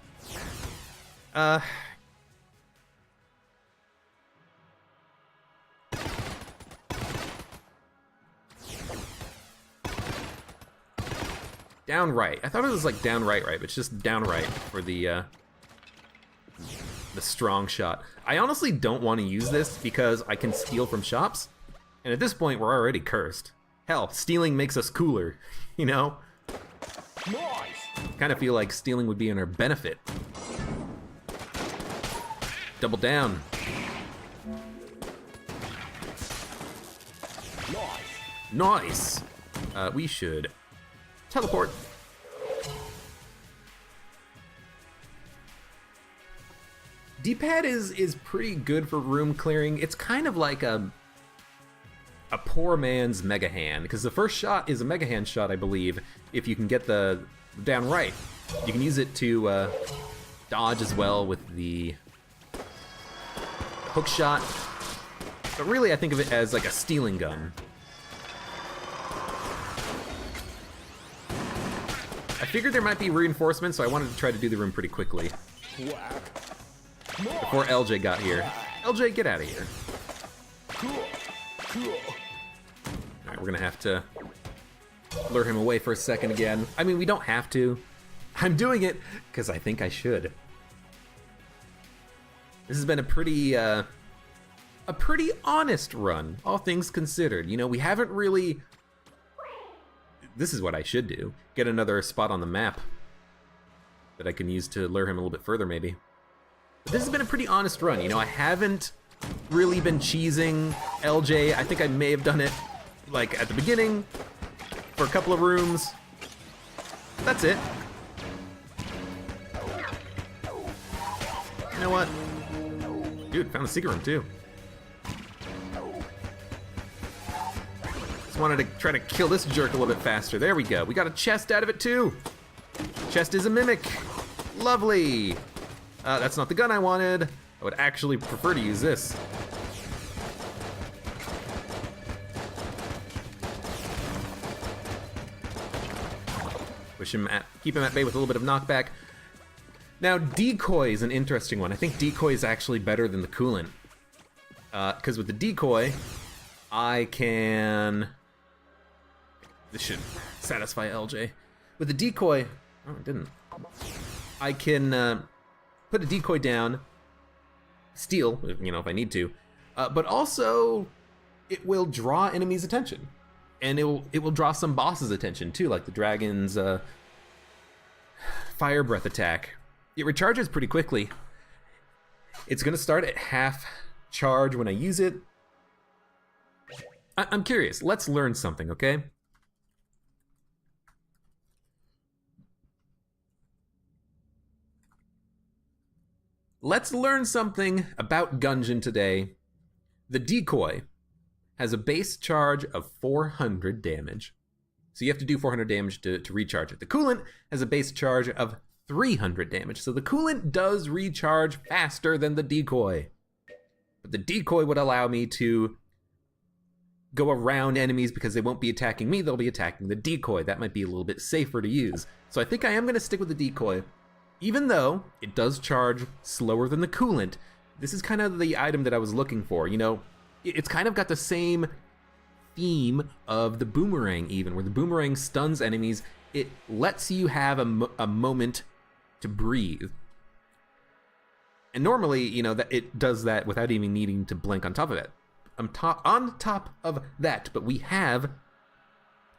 Down right. I thought it was like down right, but it's just down right for the strong shot. I honestly don't want to use this because I can steal from shops, and at this point we're already cursed. Hell, stealing makes us cooler, you know? Kind of feel like stealing would be in our benefit. Double down. Nice. We should teleport. D-pad is pretty good for room clearing. It's kind of like a poor man's Mega Hand, because the first shot is a Mega Hand shot, I believe, if you can get the down right. You can use it to dodge as well with the hook shot. But really, I think of it as like a stealing gun. I figured there might be reinforcements, so I wanted to try to do the room pretty quickly. Before LJ got here. LJ, get out of here. Alright, we're gonna have to lure him away for a second again. I mean, we don't have to. I'm doing it because I think I should. This has been a pretty honest run, all things considered. You know, we haven't really... This is what I should do. Get another spot on the map that I can use to lure him a little bit further, maybe. But this has been a pretty honest run. You know, I haven't really been cheesing LJ. I think I may have done it, like, at the beginning for a couple of rooms. That's it. You know what? Dude, found the secret room, too. Just wanted to try to kill this jerk a little bit faster. There we go. We got a chest out of it, too. Chest is a mimic. Lovely. That's not the gun I wanted. I would actually prefer to use this. Keep him at bay with a little bit of knockback. Now, decoy is an interesting one. I think decoy is actually better than the coolant. Because with the decoy, I can... This should satisfy LJ. With the decoy... Oh, it didn't. I can put a decoy down, steal, you know, if I need to, but also it will draw enemies' attention. And it will draw some boss's attention too, like the dragon's fire breath attack. It recharges pretty quickly. It's gonna start at half charge when I use it. I'm curious, let's learn something, okay? Let's learn something about Gungeon today. The decoy has a base charge of 400 damage. So you have to do 400 damage to recharge it. The coolant has a base charge of 300 damage. So the coolant does recharge faster than the decoy. But the decoy would allow me to go around enemies because they won't be attacking me, they'll be attacking the decoy. That might be a little bit safer to use. So I think I am going to stick with the decoy. Even though it does charge slower than the coolant, this is kind of the item that I was looking for. You know, it's kind of got the same theme of the boomerang even, where the boomerang stuns enemies. It lets you have a moment to breathe. And normally, you know, that it does that without even needing to blink on top of it. On top of that, but we have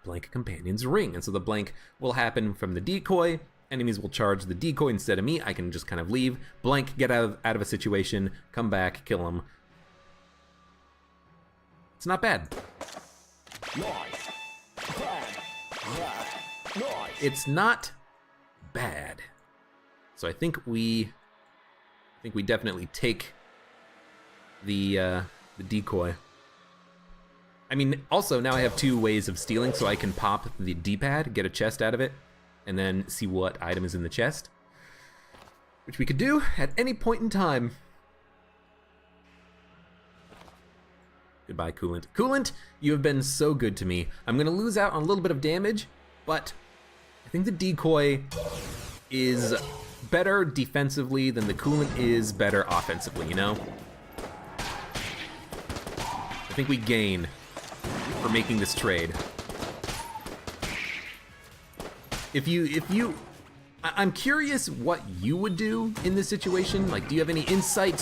Blank Companion's Ring, and so the blank will happen from the decoy. Enemies will charge the decoy instead of me. I can just kind of leave, blank, get out of a situation, come back, kill them. It's not bad. Nice. Bad. Nice. It's not bad. So I think we definitely take the decoy. I mean, also now I have two ways of stealing, so I can pop the D-pad, get a chest out of it, and then see what item is in the chest, which we could do at any point in time. Goodbye, Coolant. Coolant, you have been so good to me. I'm gonna lose out on a little bit of damage, but I think the decoy is better defensively than the Coolant is better offensively, you know? I think we gain for making this trade. I'm curious what you would do in this situation. Like, do you have any insight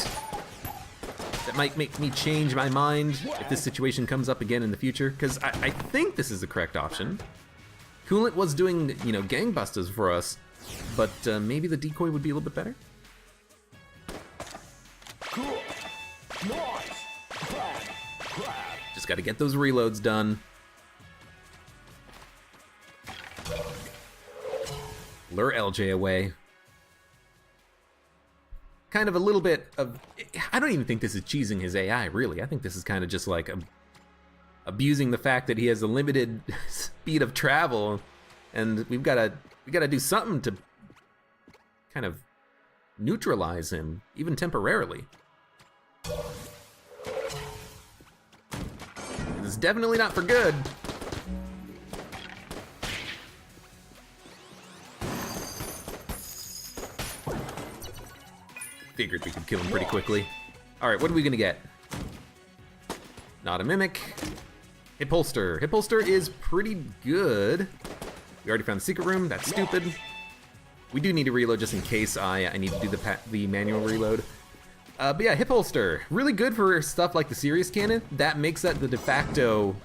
that might make me change my mind if this situation comes up again in the future? Because I think this is the correct option. Coolant was doing, you know, gangbusters for us, but maybe the decoy would be a little bit better. Cool. Nice. Bad. Just got to get those reloads done. Lure LJ away. Kind of a little bit of... I don't even think this is cheesing his AI, really. I think this is kind of just like abusing the fact that he has a limited speed of travel, and we gotta do something to kind of neutralize him, even temporarily. This is definitely not for good. Figured we could kill him pretty quickly. All right, what are we gonna get? Not a mimic. Hip holster. Hip holster is pretty good. We already found the secret room. That's stupid. We do need to reload just in case I need to do the manual reload. But yeah, hip holster. Really good for stuff like the serious cannon. That makes that the de facto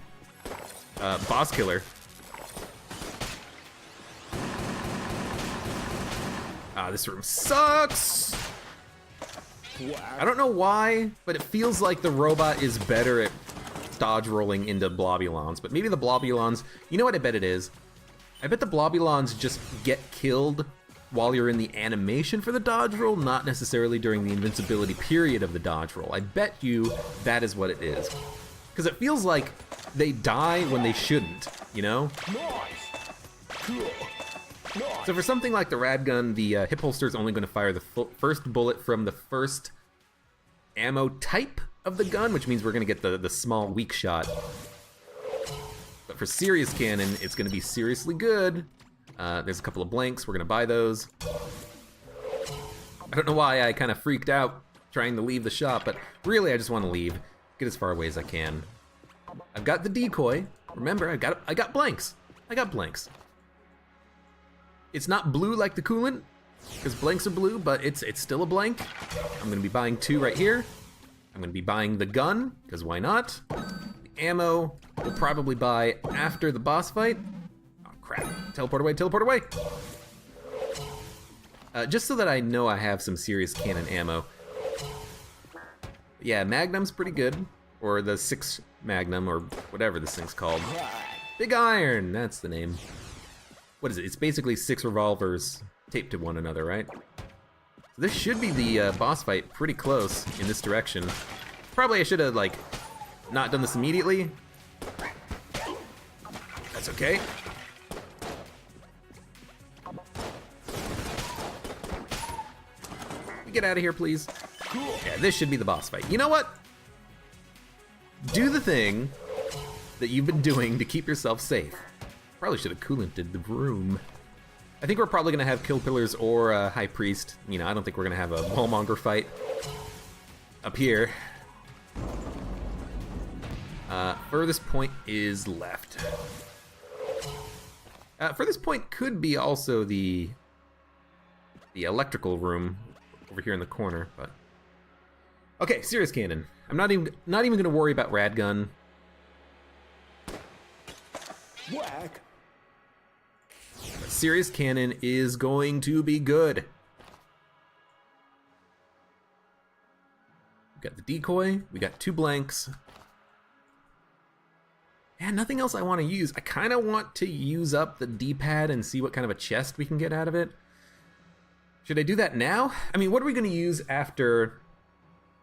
boss killer. This room sucks. I don't know why, but it feels like the robot is better at dodge rolling into blobulons. But maybe the blobulons, you know what I bet it is? I bet the blobulons just get killed while you're in the animation for the dodge roll, not necessarily during the invincibility period of the dodge roll. I bet you that is what it is. Because it feels like they die when they shouldn't, you know? So for something like the rad gun, the hip holster is only going to fire the first bullet from the first ammo type of the gun, which means we're going to get the small weak shot. But for serious cannon, it's going to be seriously good. There's a couple of blanks. We're going to buy those. I don't know why I kind of freaked out trying to leave the shop, but really I just want to leave. Get as far away as I can. I've got the decoy. Remember, I got blanks. I got blanks. It's not blue like the coolant, because blanks are blue, but it's still a blank. I'm going to be buying 2 right here. I'm going to be buying the gun, because why not? The ammo we'll probably buy after the boss fight. Oh crap, teleport away, teleport away! Just so that I know I have some serious cannon ammo. Yeah, Magnum's pretty good, or the 6 Magnum, or whatever this thing's called. Big Iron, that's the name. What is it? It's basically 6 revolvers taped to one another, right? So this should be the boss fight pretty close in this direction. Probably I should have, like, not done this immediately. That's okay. Get out of here, please. Yeah, this should be the boss fight. You know what? Do the thing that you've been doing to keep yourself safe. Probably should have coolanted the room. I think we're probably gonna have Kill Pillars or High Priest. You know, I don't think we're gonna have a Wallmonger fight up here. Furthest point is left. Furthest point could be also the electrical room over here in the corner, but okay, serious cannon. I'm not even gonna worry about rad gun. Whack. Serious cannon is going to be good. We got the decoy, we got 2 blanks. And nothing else I want to use. I kind of want to use up the D-pad and see what kind of a chest we can get out of it. Should I do that now? I mean, what are we going to use after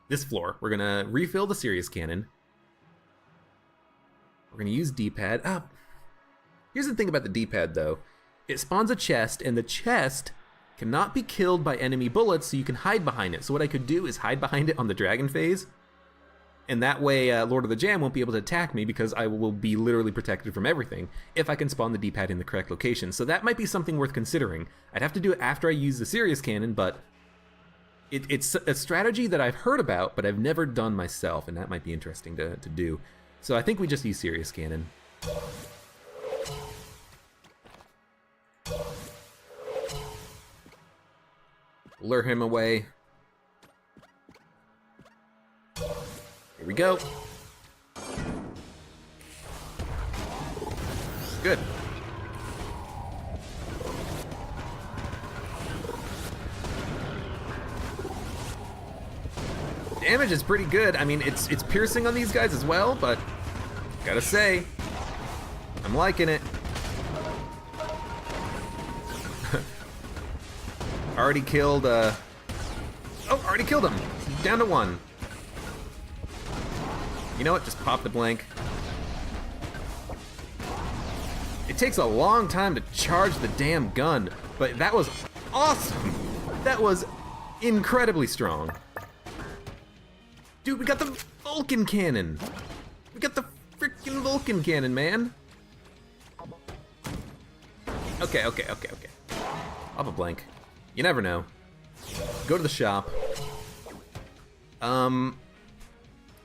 this floor? We're going to refill the serious cannon. We're going to use D-pad. Here's the thing about the D-pad, though. It spawns a chest, and the chest cannot be killed by enemy bullets, so you can hide behind it. So what I could do is hide behind it on the dragon phase, and that way Lord of the Jam won't be able to attack me because I will be literally protected from everything if I can spawn the D-pad in the correct location. So that might be something worth considering. I'd have to do it after I use the serious cannon, but it's a strategy that I've heard about, but I've never done myself, and that might be interesting to do. So I think we just use serious cannon. Lure him away. Here we go. Good. Damage is pretty good. I mean, it's piercing on these guys as well, but gotta say, I'm liking it. Already killed, already killed him. Down to 1. You know what? Just pop the blank. It takes a long time to charge the damn gun, but that was awesome. That was incredibly strong. Dude, we got the Vulcan cannon. We got the freaking Vulcan cannon, man. Okay. Pop a blank. You never know. Go to the shop.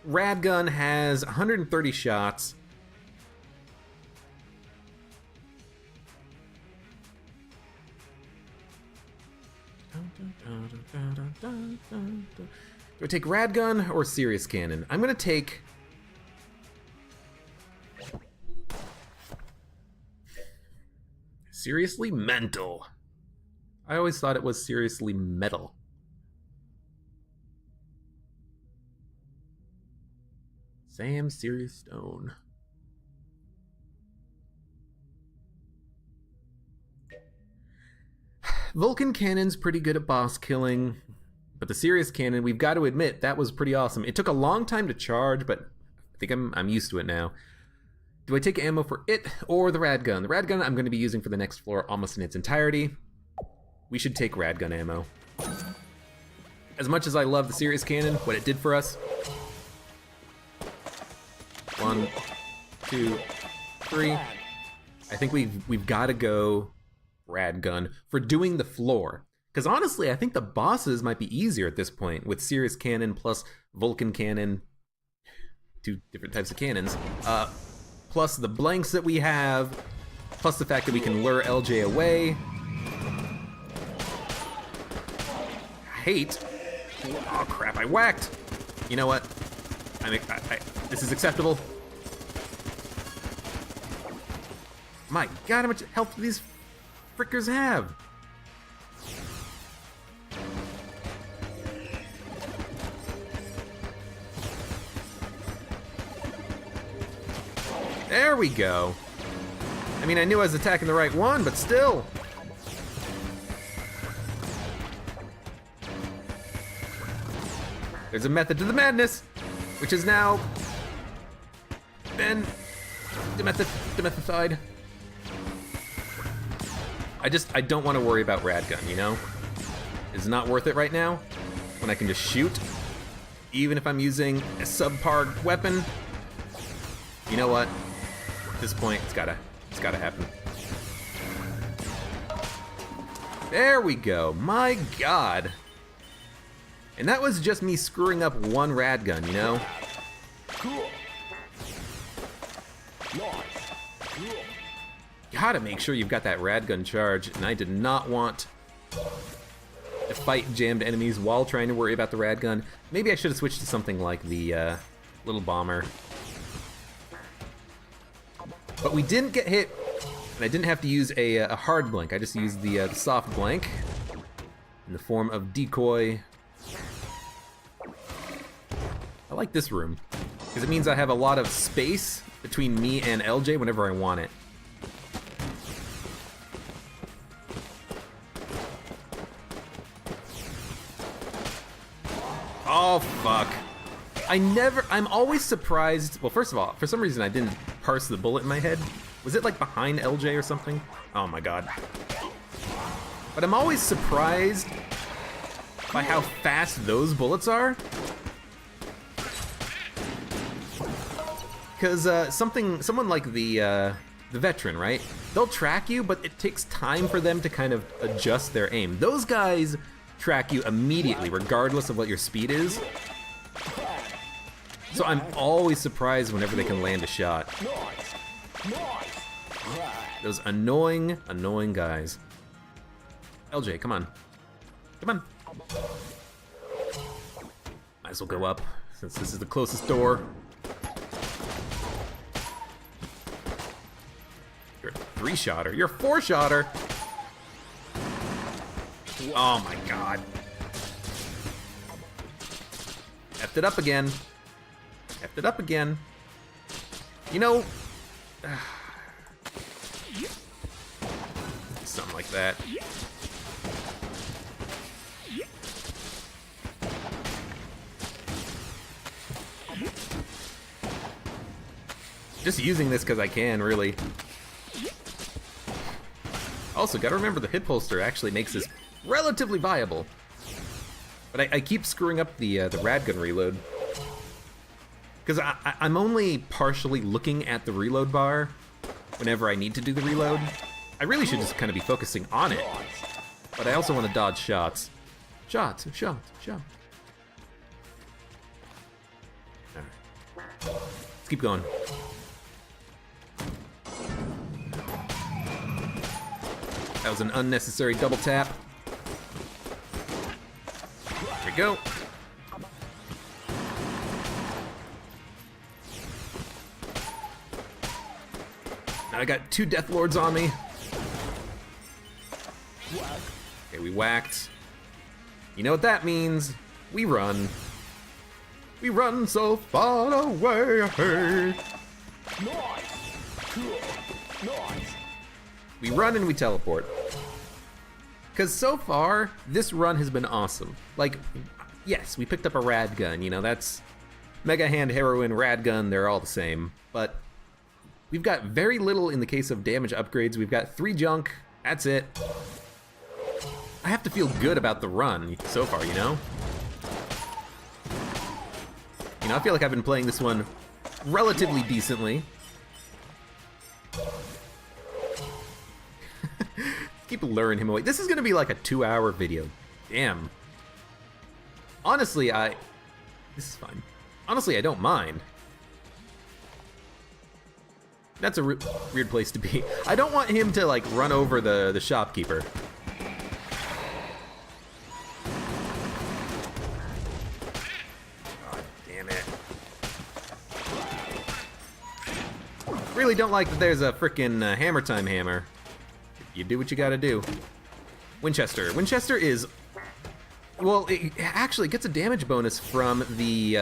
Radgun has 130 shots. Do I take rad gun or serious cannon? I'm gonna take... seriously mental. I always thought it was seriously metal. Sam Serious Stone. Vulcan Cannon's pretty good at boss killing, but the Serious Cannon, we've got to admit, that was pretty awesome. It took a long time to charge, but I think I'm used to it now. Do I take ammo for it or the rad gun? The rad gun I'm going to be using for the next floor almost in its entirety. We should take rad gun ammo. As much as I love the Serious Cannon, what it did for us. 1, 2, 3. I think we've got to go rad gun for doing the floor. Because honestly, I think the bosses might be easier at this point with Serious Cannon plus Vulcan Cannon. 2 different types of cannons. Plus the blanks that we have. Plus the fact that we can lure LJ away. Hate. Oh crap, I whacked. You know what? This is acceptable. My god, how much health do these frickers have? There we go. I mean, I knew I was attacking the right one, but still. There's a method to the madness, which is now been demethified. I don't want to worry about rad gun, you know? It's not worth it right now when I can just shoot, even if I'm using a subpar weapon. You know what? At this point, it's gotta happen. There we go. My god. And that was just me screwing up one rad gun, you know? Cool. Nice. Cool. Gotta make sure you've got that rad gun charge, and I did not want to fight jammed enemies while trying to worry about the rad gun. Maybe I should have switched to something like the little bomber. But we didn't get hit, and I didn't have to use a hard blank. I just used the soft blank in the form of decoy. I like this room, because it means I have a lot of space between me and LJ whenever I want it. Oh, fuck. I'm always surprised. Well, first of all, for some reason I didn't parse the bullet in my head. Was it like behind LJ or something? Oh my god. But I'm always surprised by how fast those bullets are. Because someone like the veteran, right? They'll track you, but it takes time for them to kind of adjust their aim. Those guys track you immediately, regardless of what your speed is. So I'm always surprised whenever they can land a shot. Those annoying guys. LJ, come on. Come on. Might as well go up, since this is the closest door. You're a 3-shotter. You're a 4-shotter. Oh my god. Effed it up again. Effed it up again. You know... something like that. Just using this because I can, really. Also, gotta remember the hip holster actually makes this relatively viable. But I keep screwing up the rad gun reload. Because I'm only partially looking at the reload bar whenever I need to do the reload. I really should just kind of be focusing on it. But I also want to dodge shots. Shots. Alright. Let's keep going. That was an unnecessary double tap. we go. Now I got 2 Death Lords on me. Okay, we whacked. You know what that means? We run. We run so far away. Nice. Cool. Nice. We run and we teleport. Because so far, this run has been awesome. Like, yes, we picked up a rad gun. You know, that's Mega Hand, Heroin, rad gun. They're all the same. But we've got very little in the case of damage upgrades. We've got 3 junk. That's it. I have to feel good about the run so far, you know? You know, I feel like I've been playing this one relatively decently. Keep luring him away. This is gonna be like a 2-hour video. Damn. Honestly, this is fine. Honestly, I don't mind. That's a weird place to be. I don't want him to like run over the shopkeeper. God damn it. Really don't like that there's a frickin' hammer time hammer. You do what you gotta do. Winchester. Winchester is... Well, it actually gets a damage bonus from the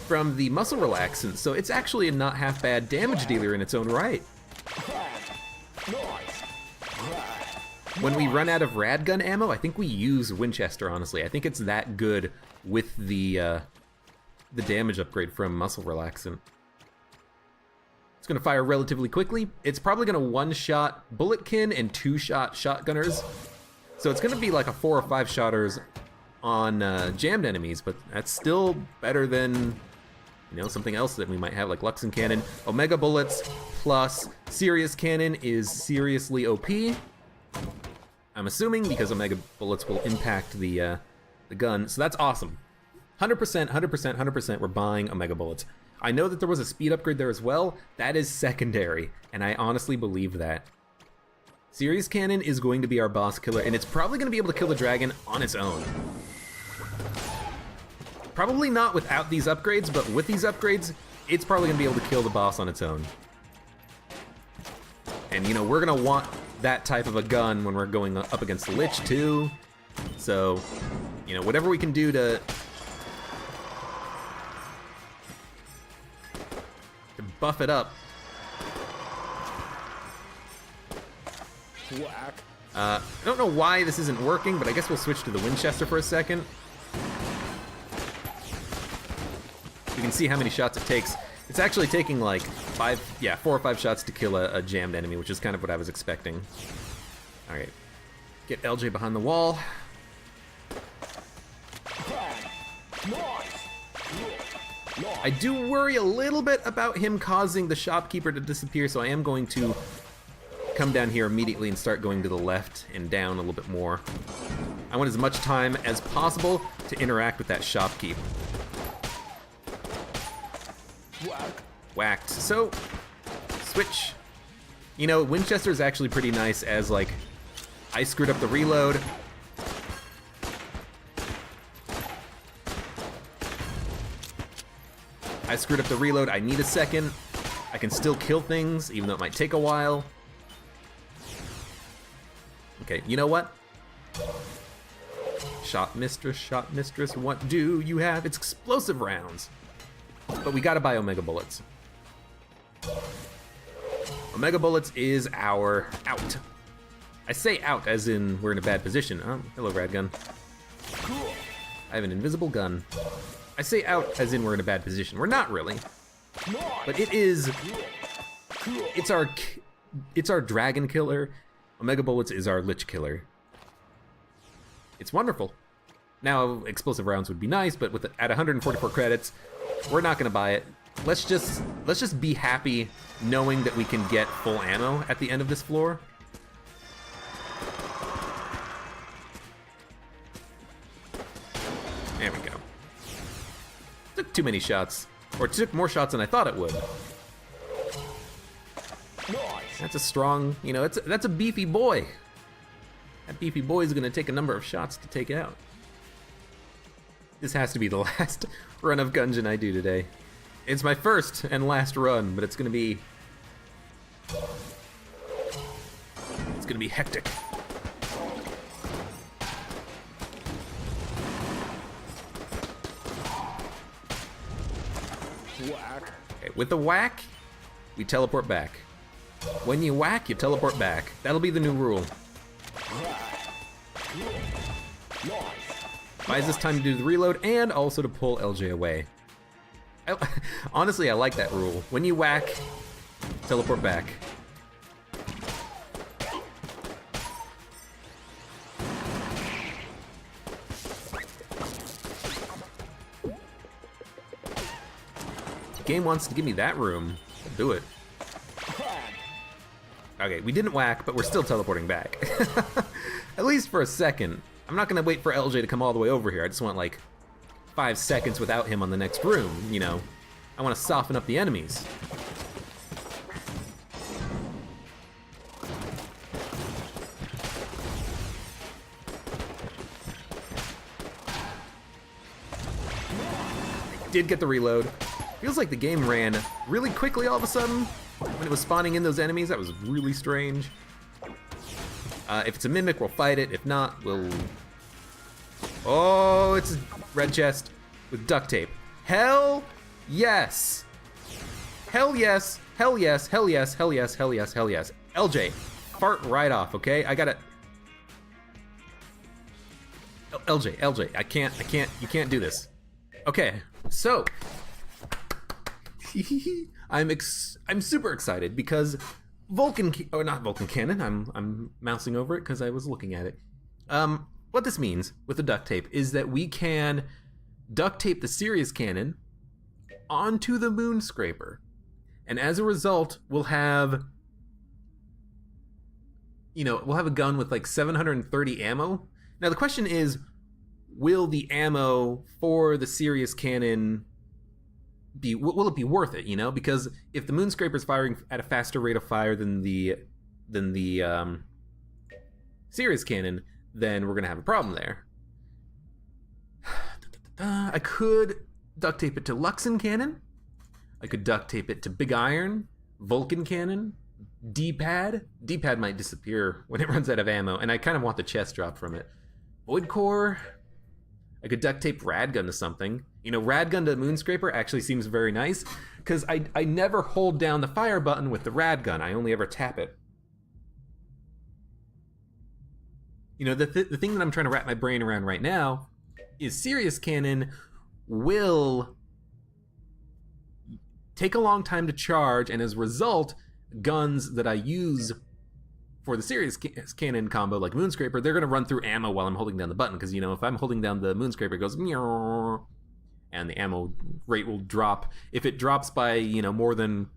muscle relaxant, so it's actually a not half bad damage dealer in its own right. When we run out of rad gun ammo, I think we use Winchester, honestly. I think it's that good with the damage upgrade from muscle relaxant. It's gonna fire relatively quickly. It's probably gonna one-shot bulletkin and 2-shot shotgunners. So it's gonna be like a 4 or 5 shotters on jammed enemies, but that's still better than, you know, something else that we might have, like Luxon Cannon. Omega Bullets plus Serious Cannon is seriously OP. I'm assuming, because Omega Bullets will impact the gun, so that's awesome. 100%, 100%, 100% we're buying Omega Bullets. I know that there was a speed upgrade there as well. That is secondary, and I honestly believe that. Serious Cannon is going to be our boss killer, and it's probably going to be able to kill the dragon on its own. Probably not without these upgrades, but with these upgrades, it's probably going to be able to kill the boss on its own. And, you know, we're going to want that type of a gun when we're going up against the Lich, too. So, you know, whatever we can do to buff it up. Whack. I don't know why this isn't working, but I guess we'll switch to the Winchester for a second. You can see how many shots it takes. It's actually taking like 4 or 5 shots to kill a jammed enemy, which is kind of what I was expecting. All right, get LJ behind the wall. I do worry a little bit about him causing the shopkeeper to disappear, so I am going to come down here immediately and start going to the left and down a little bit more. I want as much time as possible to interact with that shopkeep. Whacked. So, switch. You know, Winchester is actually pretty nice as, like, I screwed up the reload. I need a second. I can still kill things, even though it might take a while. Okay, you know what? Shot mistress, what do you have? It's explosive rounds. But we gotta buy Omega Bullets. Omega Bullets is our out. I say out as in we're in a bad position. Oh, hello, rad gun. Cool. I have an invisible gun. I say out as in we're in a bad position. We're not really. But it is... It's our dragon killer. Omega Bullets is our Lich killer. It's wonderful. Now, explosive rounds would be nice, but at 144 credits, we're not gonna buy it. Let's just be happy knowing that we can get full ammo at the end of this floor. There we go. Took too many shots. Or took more shots than I thought it would. That's a strong, you know, that's a beefy boy. That That beefy boy is gonna take a number of shots to take out. This has to be the last run of Gungeon I do today. It's my first and last run, but it's gonna be hectic. Whack. Okay, with the whack, we teleport back. When you whack, you teleport back. That'll be the new rule. Buys us time to do the reload and also to pull LJ away. Honestly, I like that rule. When you whack, teleport back. The game wants to give me that room. I'll do it. Okay, we didn't whack, but we're still teleporting back. At least for a second. I'm not gonna wait for LJ to come all the way over here. I just want like 5 seconds without him on the next room, you know. I want to soften up the enemies. I did get the reload. Feels like the game ran really quickly all of a sudden when it was spawning in those enemies. That was really strange. If it's a mimic, we'll fight it. If not, we'll... Oh, it's a red chest with duct tape. Hell yes! Hell yes! Hell yes! Hell yes! Hell yes! Hell yes! Hell yes! LJ, fart right off, okay? I gotta... LJ, I can't, you can't do this. Okay, so... I'm super excited because not Vulcan Cannon, I'm mousing over it because I was looking at it. What this means with the duct tape is that we can duct tape the Serious Cannon onto the Moon Scraper. And as a result, we'll have a gun with like 730 ammo. Now the question is, will the ammo for the Serious Cannon will it be worth it, you know? Because if the Moon Scraper's firing at a faster rate of fire than the Serious Cannon, then we're gonna have a problem there. I could duct tape it to Luxon Cannon. I could duct tape it to Big Iron, Vulcan Cannon, D-Pad. D-Pad might disappear when it runs out of ammo, and I kind of want the chest drop from it. Void Core. I could duct tape Radgun to something. You know, Radgun to Moon Scraper actually seems very nice, because I never hold down the fire button with the Radgun. I only ever tap it. You know, the thing that I'm trying to wrap my brain around right now is Serious Cannon will take a long time to charge, and as a result, guns that I use for the Serious Cannon combo, like Moon Scraper, they're going to run through ammo while I'm holding down the button, because, you know, if I'm holding down the Moon Scraper, it goes meow, and the ammo rate will drop. If it drops by, you know, more than...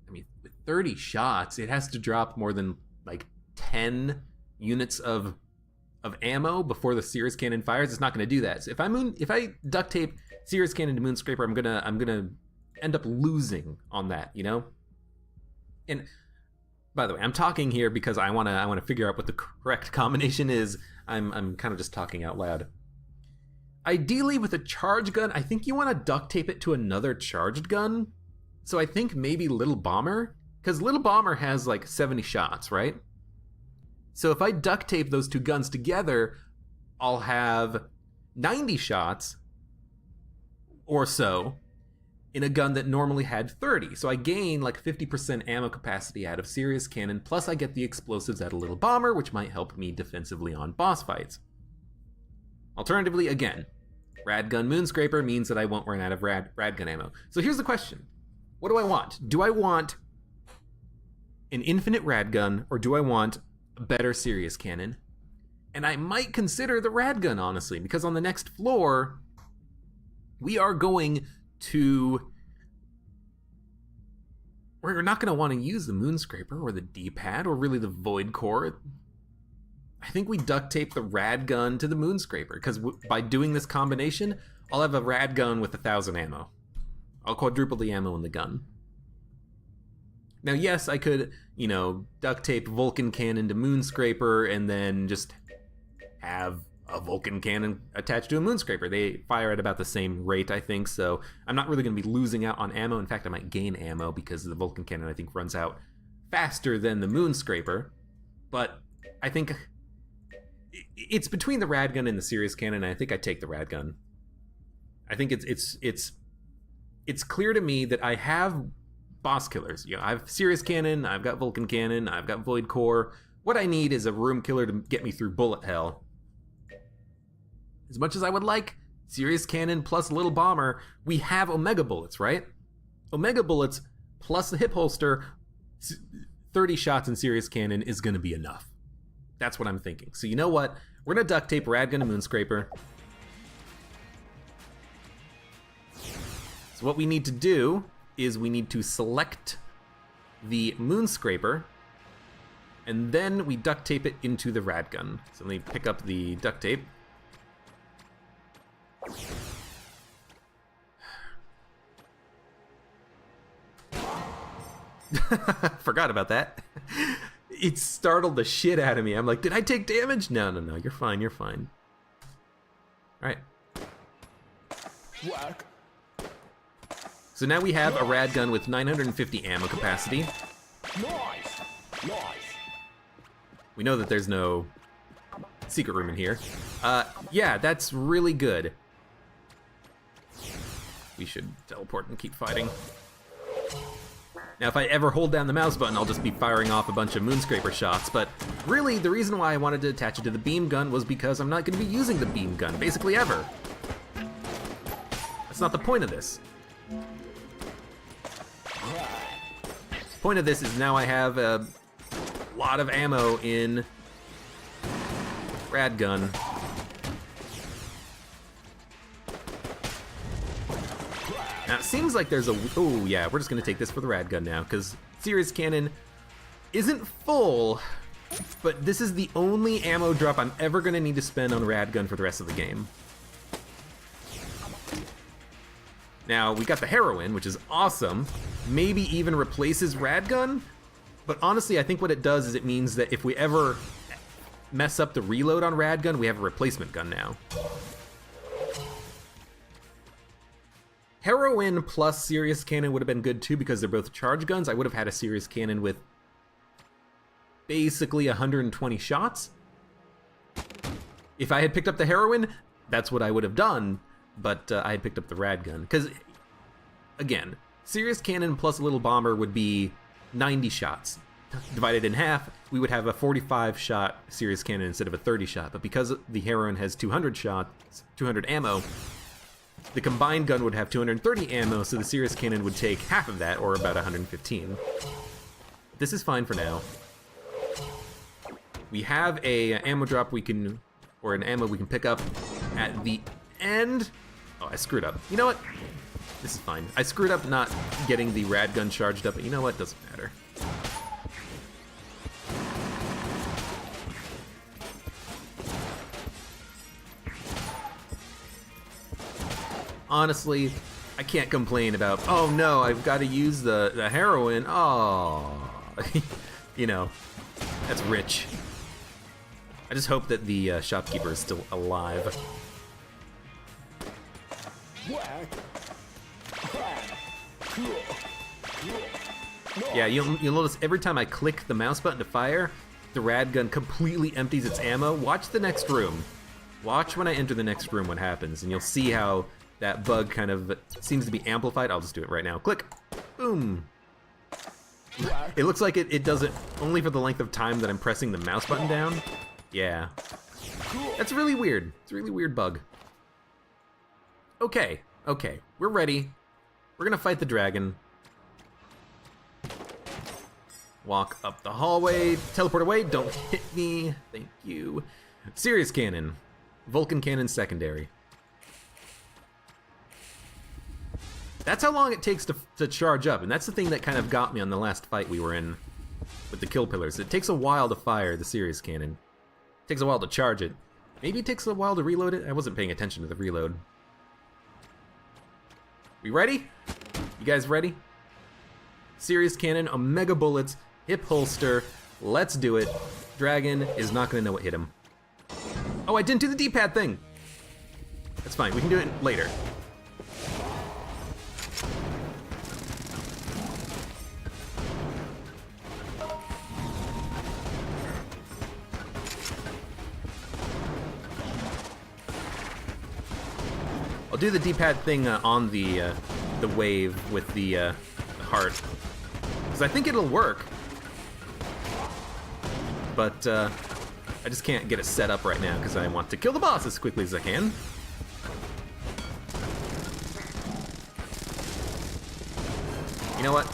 I mean, with 30 shots, it has to drop more than, like, 10 units of ammo before the Serious Cannon fires. It's not going to do that. So if I duct tape Serious Cannon to Moon Scraper, I'm gonna end up losing on that, you know. And by the way, I'm talking here because I wanna figure out what the correct combination is. I'm kind of just talking out loud. Ideally, with a charge gun, I think you want to duct tape it to another charged gun. So I think maybe Little Bomber, because Little Bomber has like 70 shots, right? So if I duct tape those two guns together, I'll have 90 shots or so in a gun that normally had 30. So I gain like 50% ammo capacity out of Serious Cannon, plus I get the explosives out of Little Bomber, which might help me defensively on boss fights. Alternatively, again, Radgun Moon Scraper means that I won't run out of Radgun ammo. So here's the question. What do I want? Do I want an infinite Radgun, or do I want a better Serious Cannon? And I might consider the Radgun, honestly, because on the next floor, we are going to... We're not going to want to use the Moon Scraper or the D-Pad or really the Void Core. I think we duct tape the Radgun to the Moon Scraper, because by doing this combination, I'll have a Radgun with 1,000 ammo. I'll quadruple the ammo in the gun. Now, yes, I could, you know, duct tape Vulcan Cannon to Moonscraper and then just have a Vulcan Cannon attached to a Moonscraper. They fire at about the same rate, I think, so I'm not really going to be losing out on ammo. In fact, I might gain ammo because the Vulcan Cannon, I think, runs out faster than the Moonscraper. But I think it's between the Radgun and the Serious Cannon, and I think I take the Radgun. I think it's clear to me that I have boss killers. You know, I have Serious Cannon, I've got Vulcan Cannon, I've got Void Core. What I need is a room killer to get me through bullet hell. As much as I would like Serious Cannon plus Little Bomber, we have Omega Bullets, right? Omega Bullets plus the hip holster, 30 shots in Serious Cannon is going to be enough. That's what I'm thinking. So you know what? We're going to duct tape Radgun and Moonscraper. So what we need to do is we need to select the Moonscraper, and then we duct tape it into the Radgun. So let me pick up the duct tape. Forgot about that. It startled the shit out of me. I'm like, did I take damage? No, you're fine, you're fine. Alright. Whack. So now we have a Radgun with 950 ammo capacity. Nice. Nice. We know that there's no secret room in here. Yeah, that's really good. We should teleport and keep fighting. Now, if I ever hold down the mouse button, I'll just be firing off a bunch of Moonscraper shots, but really, the reason why I wanted to attach it to the beam gun was because I'm not going to be using the beam gun, basically ever. That's not the point of this. The point of this is now I have a lot of ammo in Radgun. Now, it seems like there's a... Oh, yeah, we're just going to take this for the Radgun now, because Serious Cannon isn't full, but this is the only ammo drop I'm ever going to need to spend on Radgun for the rest of the game. Now, we got the Heroin, which is awesome. Maybe even replaces Radgun, but honestly, I think what it does is it means that if we ever mess up the reload on Radgun, we have a replacement gun now. Heroin plus Serious Cannon would have been good too because they're both charge guns. I would have had a Serious Cannon with basically 120 shots. If I had picked up the Heroin, that's what I would have done, but I had picked up the Radgun. Because, again, Serious Cannon plus Little Bomber would be 90 shots. Divided in half, we would have a 45-shot Serious Cannon instead of a 30-shot, but because the Heroin has 200 shots, 200 ammo, the combined gun would have 230 ammo, so the Serious Cannon would take half of that, or about 115. This is fine for now. We have a ammo drop we can, or an ammo we can pick up at the end. Oh, I screwed up. You know what? This is fine. I screwed up not getting the Radgun charged up, but you know what? Doesn't matter. Honestly, I can't complain about, oh no, I've got to use the Heroin. Oh, you know, that's rich. I just hope that the shopkeeper is still alive. Yeah, you'll notice every time I click the mouse button to fire, the Radgun completely empties its ammo. Watch the next room. Watch when I enter the next room what happens, and you'll see how that bug kind of seems to be amplified. I'll just do it right now. Click. Boom. It looks like it does it only for the length of time that I'm pressing the mouse button down. Yeah. That's really weird. It's a really weird bug. Okay. Okay. We're ready. We're gonna fight the dragon. Walk up the hallway. Teleport away. Don't hit me. Thank you. Serious Cannon. Vulcan Cannon secondary. That's how long it takes to charge up, and that's the thing that kind of got me on the last fight we were in with the kill pillars. It takes a while to fire the Serious Cannon. It takes a while to charge it. Maybe it takes a while to reload it? I wasn't paying attention to the reload. We ready? You guys ready? Serious Cannon, Omega Bullets, Hip Holster. Let's do it. Dragon is not gonna know what hit him. Oh, I didn't do the D-pad thing. That's fine, we can do it later. I'll do the D-pad thing on the wave with the heart, because I think it'll work. But I just can't get it set up right now because I want to kill the boss as quickly as I can. You know what?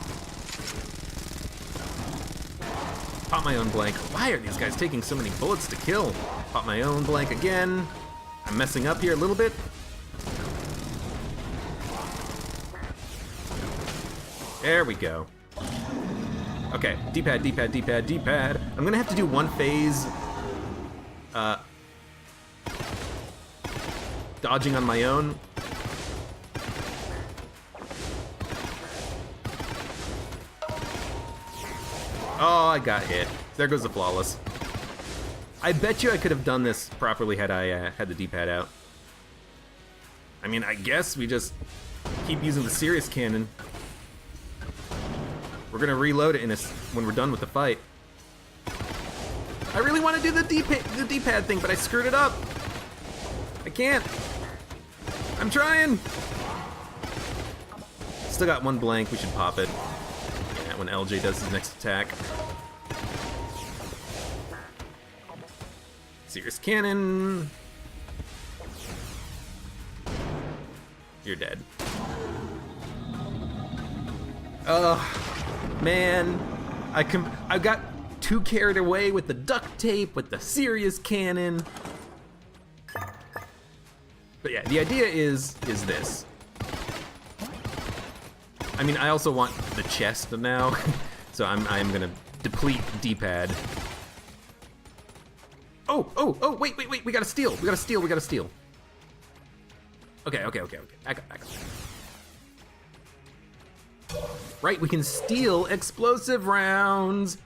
Pop my own blank. Why are these guys taking so many bullets to kill? Pop my own blank again. I'm messing up here a little bit. There we go. Okay, D-pad, D-pad, D-pad, D-pad. I'm gonna have to do one phase dodging on my own. Oh, I got hit. There goes the flawless. I bet you I could have done this properly had I had the D-pad out. I mean, I guess we just keep using the Serious Cannon. We're gonna reload it when we're done with the fight. I really want to do the D-pad thing, but I screwed it up. I can't. I'm trying. Still got one blank. We should pop it. Yeah, when LJ does his next attack. Serious Cannon. You're dead. Ugh. Man, I got too carried away with the duct tape, with the Serious Cannon. But yeah, the idea is this. I mean, I also want the chest now, so I'm gonna deplete D-pad. Oh, wait, we gotta steal. Okay. Back up. Right, we can steal explosive rounds.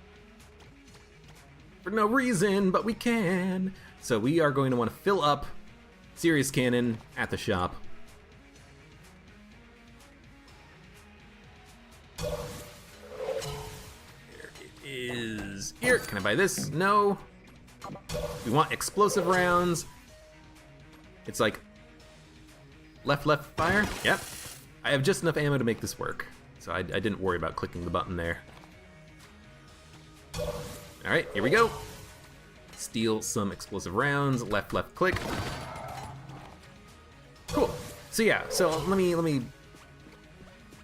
For no reason, but we can. So we are going to want to fill up Serious Cannon at the shop. There it is. Here, can I buy this? No. We want explosive rounds. It's like left fire. Yep. I have just enough ammo to make this work. So I didn't worry about clicking the button there. All right, here we go. Steal some explosive rounds, left click. Cool. So yeah, so let me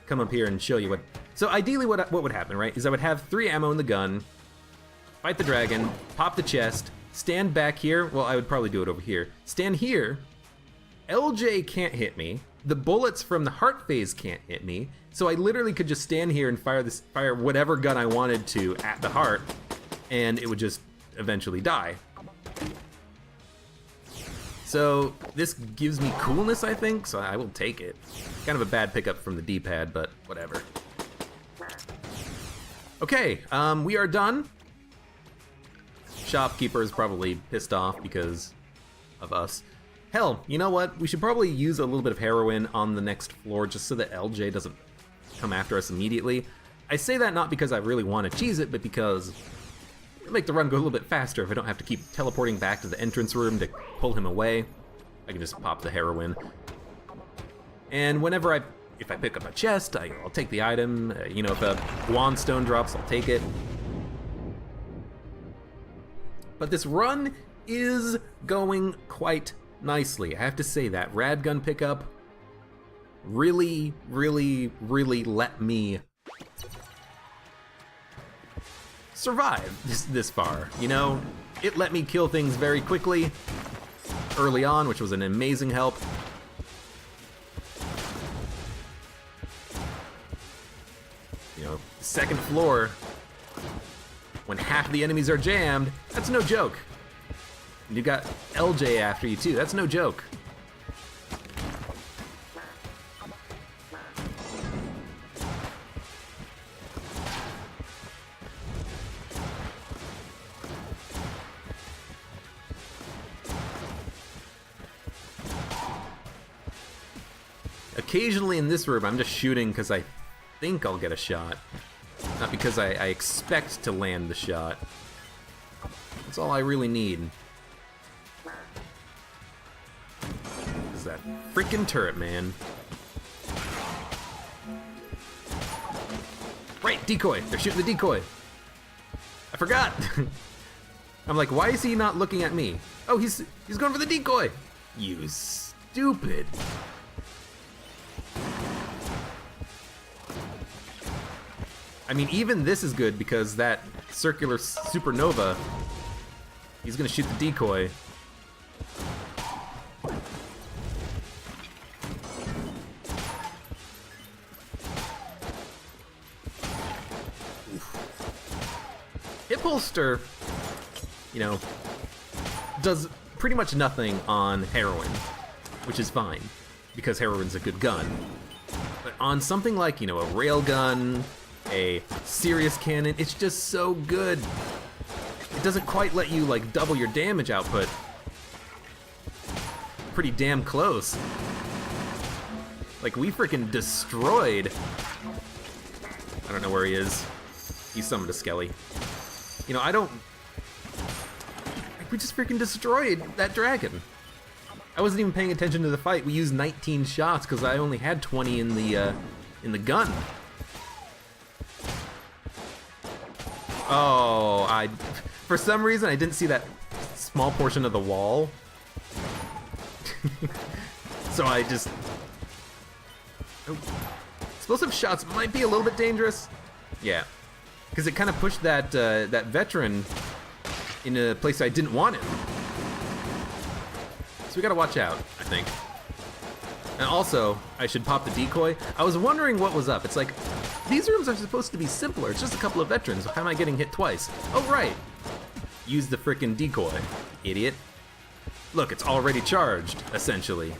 come up here and show you what. So ideally what would happen, right, is I would have 3 ammo in the gun, fight the dragon, pop the chest, stand back here. Well, I would probably do it over here. Stand here. LJ can't hit me. The bullets from the heart phase can't hit me. So I literally could just stand here and fire whatever gun I wanted to at the heart, and it would just eventually die. So this gives me coolness, I think, so I will take it. Kind of a bad pickup from the D-pad, but whatever. Okay, we are done. Shopkeeper is probably pissed off because of us. Hell, you know what? We should probably use a little bit of heroin on the next floor just so that LJ doesn't come after us immediately. I say that not because I really want to cheese it, but because it'll make the run go a little bit faster if I don't have to keep teleporting back to the entrance room to pull him away. I can just pop the heroin. And whenever if I pick up a chest, I'll take the item. You know, if a Guan Stone drops, I'll take it. But this run is going quite nicely. I have to say that. Radgun pickup really let me survive this far. You know, it let me kill things very quickly early on, which was an amazing help. You know, second floor, when half the enemies are jammed, that's no joke. And you got LJ after you too, that's no joke. Occasionally in this room, I'm just shooting because I think I'll get a shot. Not because I expect to land the shot. That's all I really need. Is that freaking turret, man. Right, decoy. They're shooting the decoy. I forgot. I'm like, why is he not looking at me? Oh, he's going for the decoy. You stupid. I mean, even this is good because that circular supernova, he's gonna shoot the decoy. Hip holster, you know, does pretty much nothing on heroin, which is fine because heroin's a good gun. But on something like, you know, a railgun, a serious cannon, it's just so good. It doesn't quite let you like double your damage output. Pretty damn close. Like we freaking destroyed. I don't know where he is. He summoned a skelly. You know, like we just freaking destroyed that dragon. I wasn't even paying attention to the fight. We used 19 shots because I only had 20 in the gun. Oh, for some reason I didn't see that small portion of the wall. So I just... Oh. Explosive shots might be a little bit dangerous. Yeah, because it kind of pushed that that veteran in a place I didn't want him. So we gotta watch out, I think. And also, I should pop the decoy. I was wondering what was up. It's like, these rooms are supposed to be simpler. It's just a couple of veterans. How am I getting hit twice? Oh, right. Use the frickin' decoy, idiot. Look, it's already charged, essentially.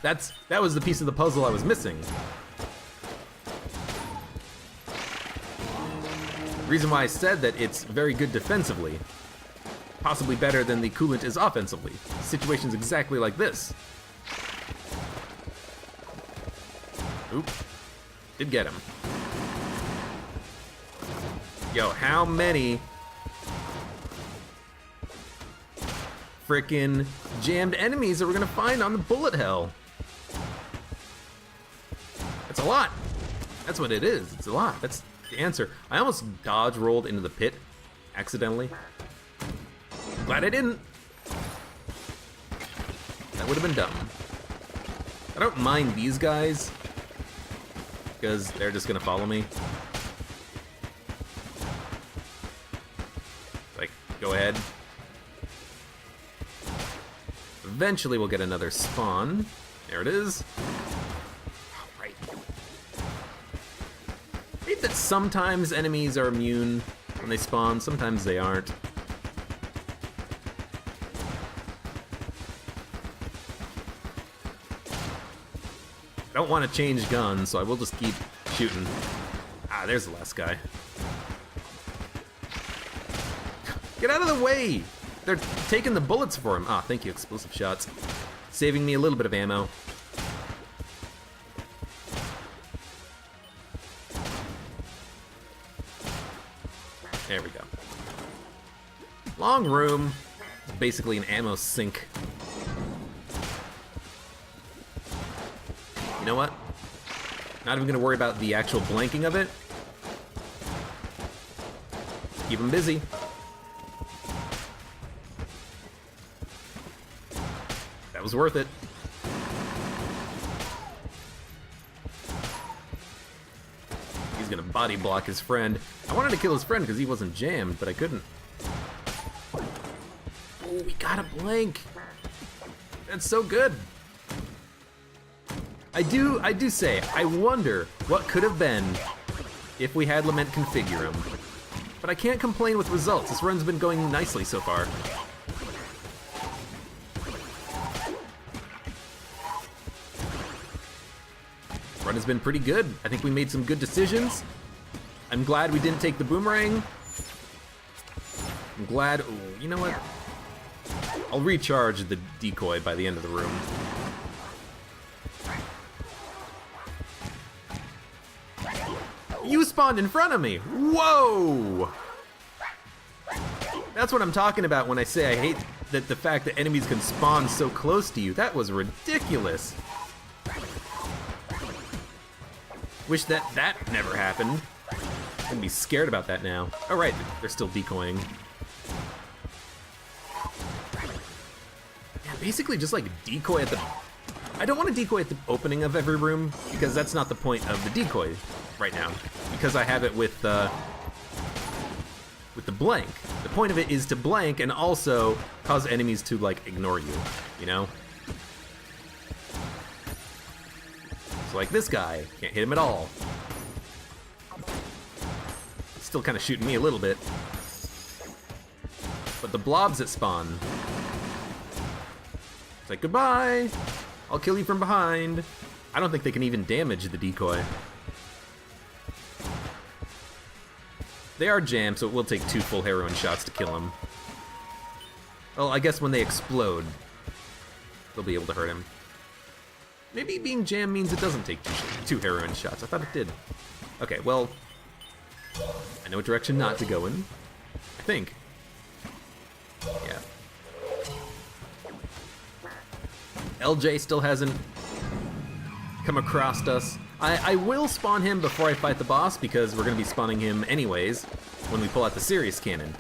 That was the piece of the puzzle I was missing. Reason why I said that it's very good defensively. Possibly better than the coolant is offensively. Situations exactly like this. Oop. Did get him. Yo, how many frickin' jammed enemies are we gonna find on the bullet hell? That's a lot. That's what it is. It's a lot. That's the answer. I almost dodge rolled into the pit accidentally. Glad I didn't. That would have been dumb. I don't mind these guys because they're just gonna follow me. Like, go ahead. Eventually we'll get another spawn. There it is. Oh, right. I hate that sometimes enemies are immune when they spawn, sometimes they aren't. I don't want to change guns, so I will just keep shooting. Ah, there's the last guy. Get out of the way! They're taking the bullets for him. Ah, thank you, explosive shots. Saving me a little bit of ammo. There we go. Long room. Basically an ammo sink. You know what? Not even gonna worry about the actual blanking of it. Keep him busy. That was worth it. He's gonna body block his friend. I wanted to kill his friend because he wasn't jammed, but I couldn't. Oh, we got a blank. That's so good. I do say, I wonder what could have been if we had Lament configure him. But I can't complain with results. This run's been going nicely so far. Run has been pretty good. I think we made some good decisions. I'm glad we didn't take the boomerang. I'm glad, ooh, you know what? I'll recharge the decoy by the end of the room. You spawned in front of me. Whoa! That's what I'm talking about when I say I hate that the fact that enemies can spawn so close to you. That was ridiculous. Wish that never happened. I'm gonna be scared about that now. Oh right, they're still decoying. Yeah, basically just like decoy at the... I don't want to decoy at the opening of every room, because that's not the point of the decoy right now. Because I have it with the blank. The point of it is to blank and also cause enemies to, like, ignore you, you know? So like this guy, can't hit him at all. Still kind of shooting me a little bit. But the blobs that spawn, it's like, goodbye! I'll kill you from behind. I don't think they can even damage the decoy. They are jammed, so it will take 2 full heroin shots to kill him. Well, I guess when they explode, they'll be able to hurt him. Maybe being jammed means it doesn't take 2 heroin shots. I thought it did. Okay, well, I know what direction not to go in. I think. Yeah. LJ still hasn't come across us. I will spawn him before I fight the boss, because we're going to be spawning him anyways when we pull out the serious cannon.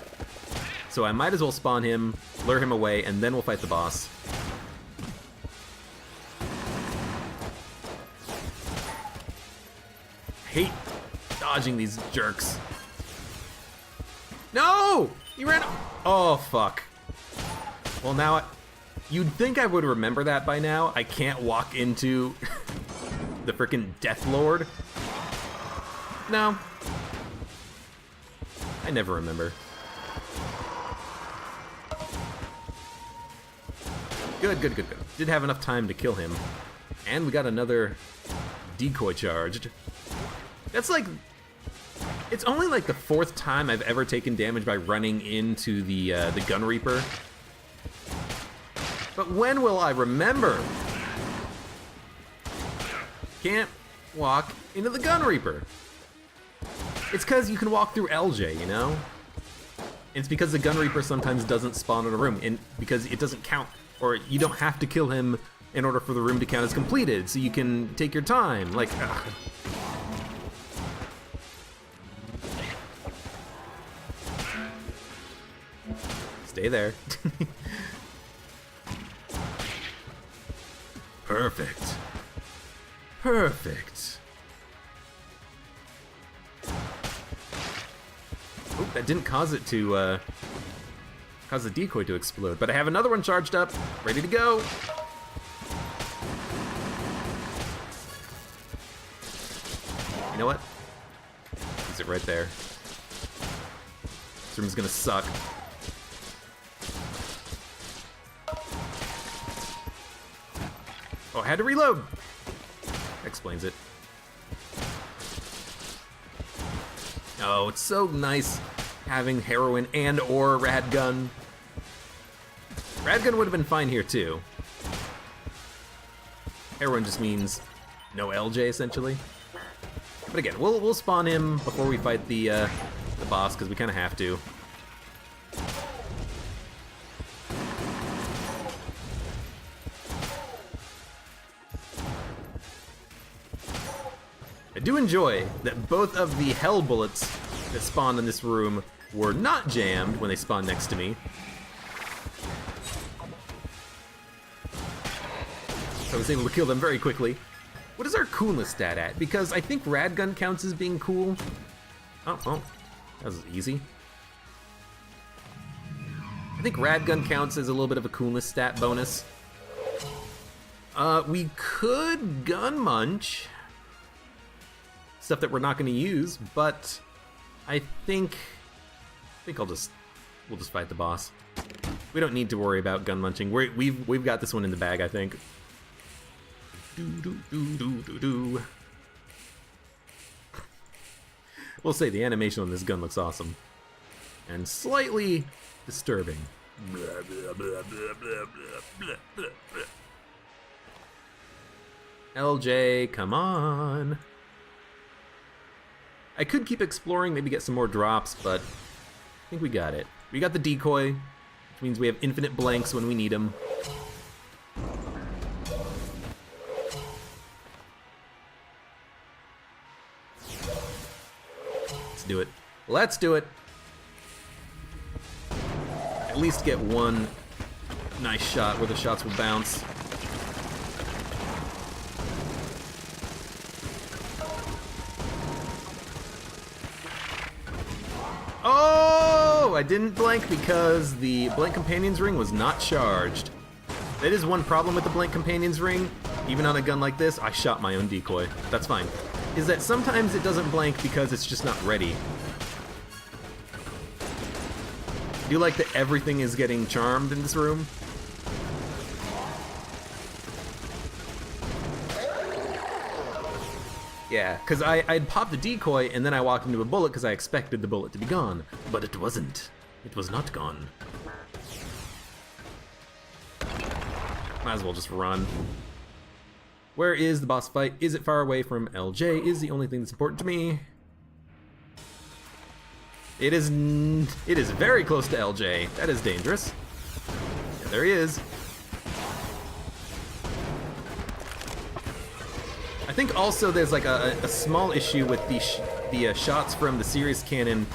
So I might as well spawn him, lure him away, and then we'll fight the boss. Hate dodging these jerks. No! He ran... Oh, fuck. Well, now... You'd think I would remember that by now. I can't walk into the frickin' Death Lord. No. I never remember. Good, good, good, good. Did have enough time to kill him. And we got another decoy charged. That's like... It's only like the 4th time I've ever taken damage by running into the Gun Reaper. But when will I remember? Can't walk into the Gun Reaper. It's because you can walk through LJ, you know? It's because the Gun Reaper sometimes doesn't spawn in a room, and because it doesn't count, or you don't have to kill him in order for the room to count as completed, so you can take your time. Like, ugh. Stay there. Perfect. Perfect. Oh, that didn't cause it to, cause the decoy to explode. But I have another one charged up, ready to go. You know what? Use it right there. This room's gonna suck. Oh, I had to reload! Explains it. Oh, it's so nice having heroin and or rad gun. Rad gun would have been fine here too. Heroin just means no LJ essentially. But again, we'll spawn him before we fight the boss, because we kind of have to. I do enjoy that both of the hell bullets that spawned in this room were not jammed when they spawned next to me. So I was able to kill them very quickly. What is our coolness stat at? Because I think rad gun counts as being cool. Oh, well, that was easy. I think rad gun counts as a little bit of a coolness stat bonus. We could gun munch. Stuff that we're not going to use, but I think we'll just fight the boss. We don't need to worry about gun munching. We've got this one in the bag, I think. We'll say the animation on this gun looks awesome and slightly disturbing. LJ, come on. I could keep exploring, maybe get some more drops, but I think we got it. We got the decoy, which means we have infinite blanks when we need them. Let's do it. Let's do it. At least get one nice shot where the shots will bounce. Oh! I didn't blank because the Blank Companion's Ring was not charged. That is one problem with the Blank Companion's Ring. Even on a gun like this, I shot my own decoy. That's fine. Is that sometimes it doesn't blank because it's just not ready. Do you like that everything is getting charmed in this room? Yeah, because I'd popped the decoy and then I walked into a bullet because I expected the bullet to be gone. But it wasn't. It was not gone. Might as well just run. Where is the boss fight? Is it far away from LJ? Is the only thing that's important to me. It is very close to LJ. That is dangerous. Yeah, there he is. I think also there's like a small issue with the shots from the series cannon.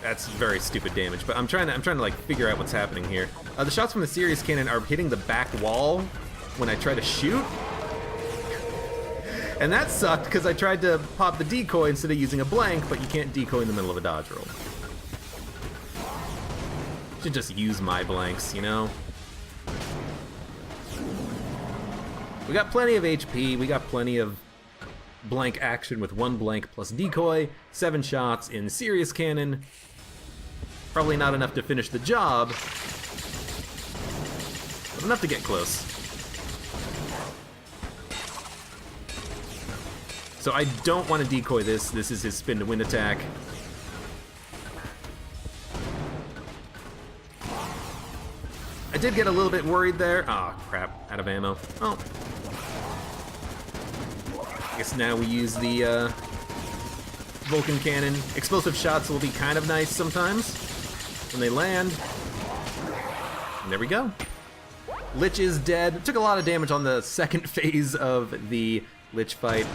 That's very stupid damage, but I'm trying to like figure out what's happening here. The shots from the series cannon are hitting the back wall when I try to shoot. And that sucked because I tried to pop the decoy instead of using a blank, but you can't decoy in the middle of a dodge roll. Should just use my blanks, you know? We got plenty of HP, we got plenty of blank action with one blank plus decoy, 7 shots in serious cannon. Probably not enough to finish the job, but enough to get close. So I don't want to decoy this. This is his spin to win attack. I did get a little bit worried there. Ah, oh, crap, out of ammo. Oh. I guess now we use the Vulcan cannon. Explosive shots will be kind of nice sometimes when they land. And there we go. Lich is dead. It took a lot of damage on the second phase of the Lich fight.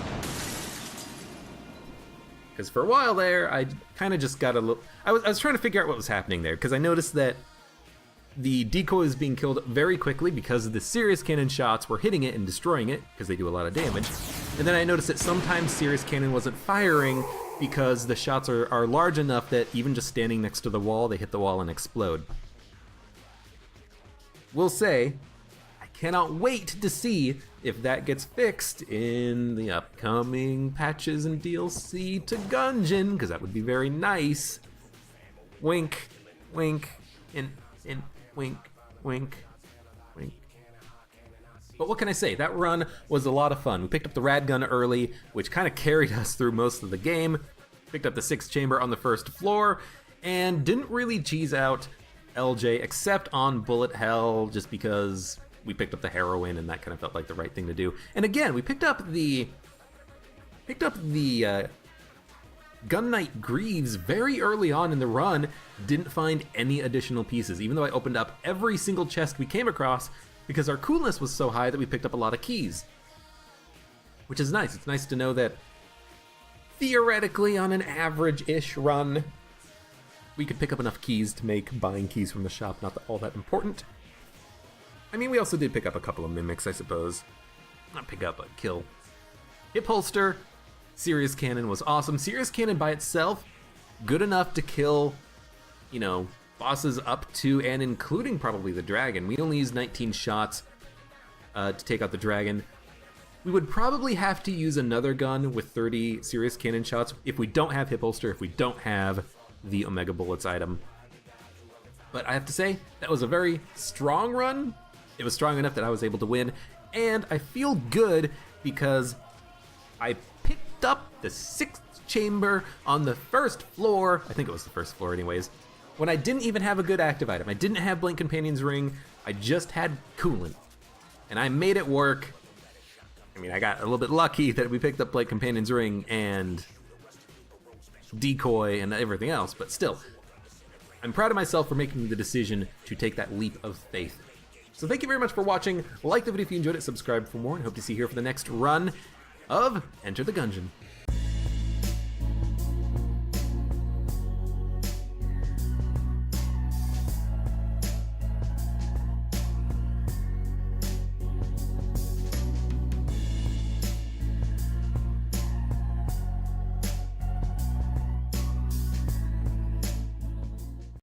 Because for a while there, I kind of just got a little... I was trying to figure out what was happening there, because I noticed that the decoy was being killed very quickly because the serious cannon shots were hitting it and destroying it, because they do a lot of damage. And then I noticed that sometimes serious cannon wasn't firing because the shots are large enough that even just standing next to the wall, they hit the wall and explode. Will say, I cannot wait to see if that gets fixed in the upcoming patches and DLC to Gungeon, because that would be very nice. Wink, wink, wink, wink, wink. But what can I say? That run was a lot of fun. We picked up the rad gun early, which kind of carried us through most of the game. Picked up the 6th chamber on the 1st floor, and didn't really cheese out LJ except on bullet hell, just because we picked up the heroin and that kind of felt like the right thing to do. And again, we picked up the Gun Knight Greaves very early on in the run. Didn't find any additional pieces, even though I opened up every single chest we came across, because our coolness was so high that we picked up a lot of keys. Which is nice. It's nice to know that theoretically on an average-ish run, we could pick up enough keys to make buying keys from the shop not all that important. I mean, we also did pick up a couple of mimics, I suppose. Not pick up, but kill. Hip holster, Serious Cannon was awesome. Serious Cannon by itself, good enough to kill, you know, bosses up to and including probably the dragon. We only used 19 shots to take out the dragon. We would probably have to use another gun with 30 Serious Cannon shots if we don't have hip holster, if we don't have the Omega Bullets item. But I have to say, that was a very strong run. It was strong enough that I was able to win, and I feel good because I picked up the 6th chamber on the 1st floor. I think it was the 1st floor anyways, when I didn't even have a good active item. I didn't have Blank Companion's Ring, I just had coolant. And I made it work, I mean, I got a little bit lucky that we picked up like Companion's Ring and Decoy and everything else, but still, I'm proud of myself for making the decision to take that leap of faith. So thank you very much for watching. Like the video if you enjoyed it, subscribe for more, and hope to see you here for the next run of Enter the Gungeon.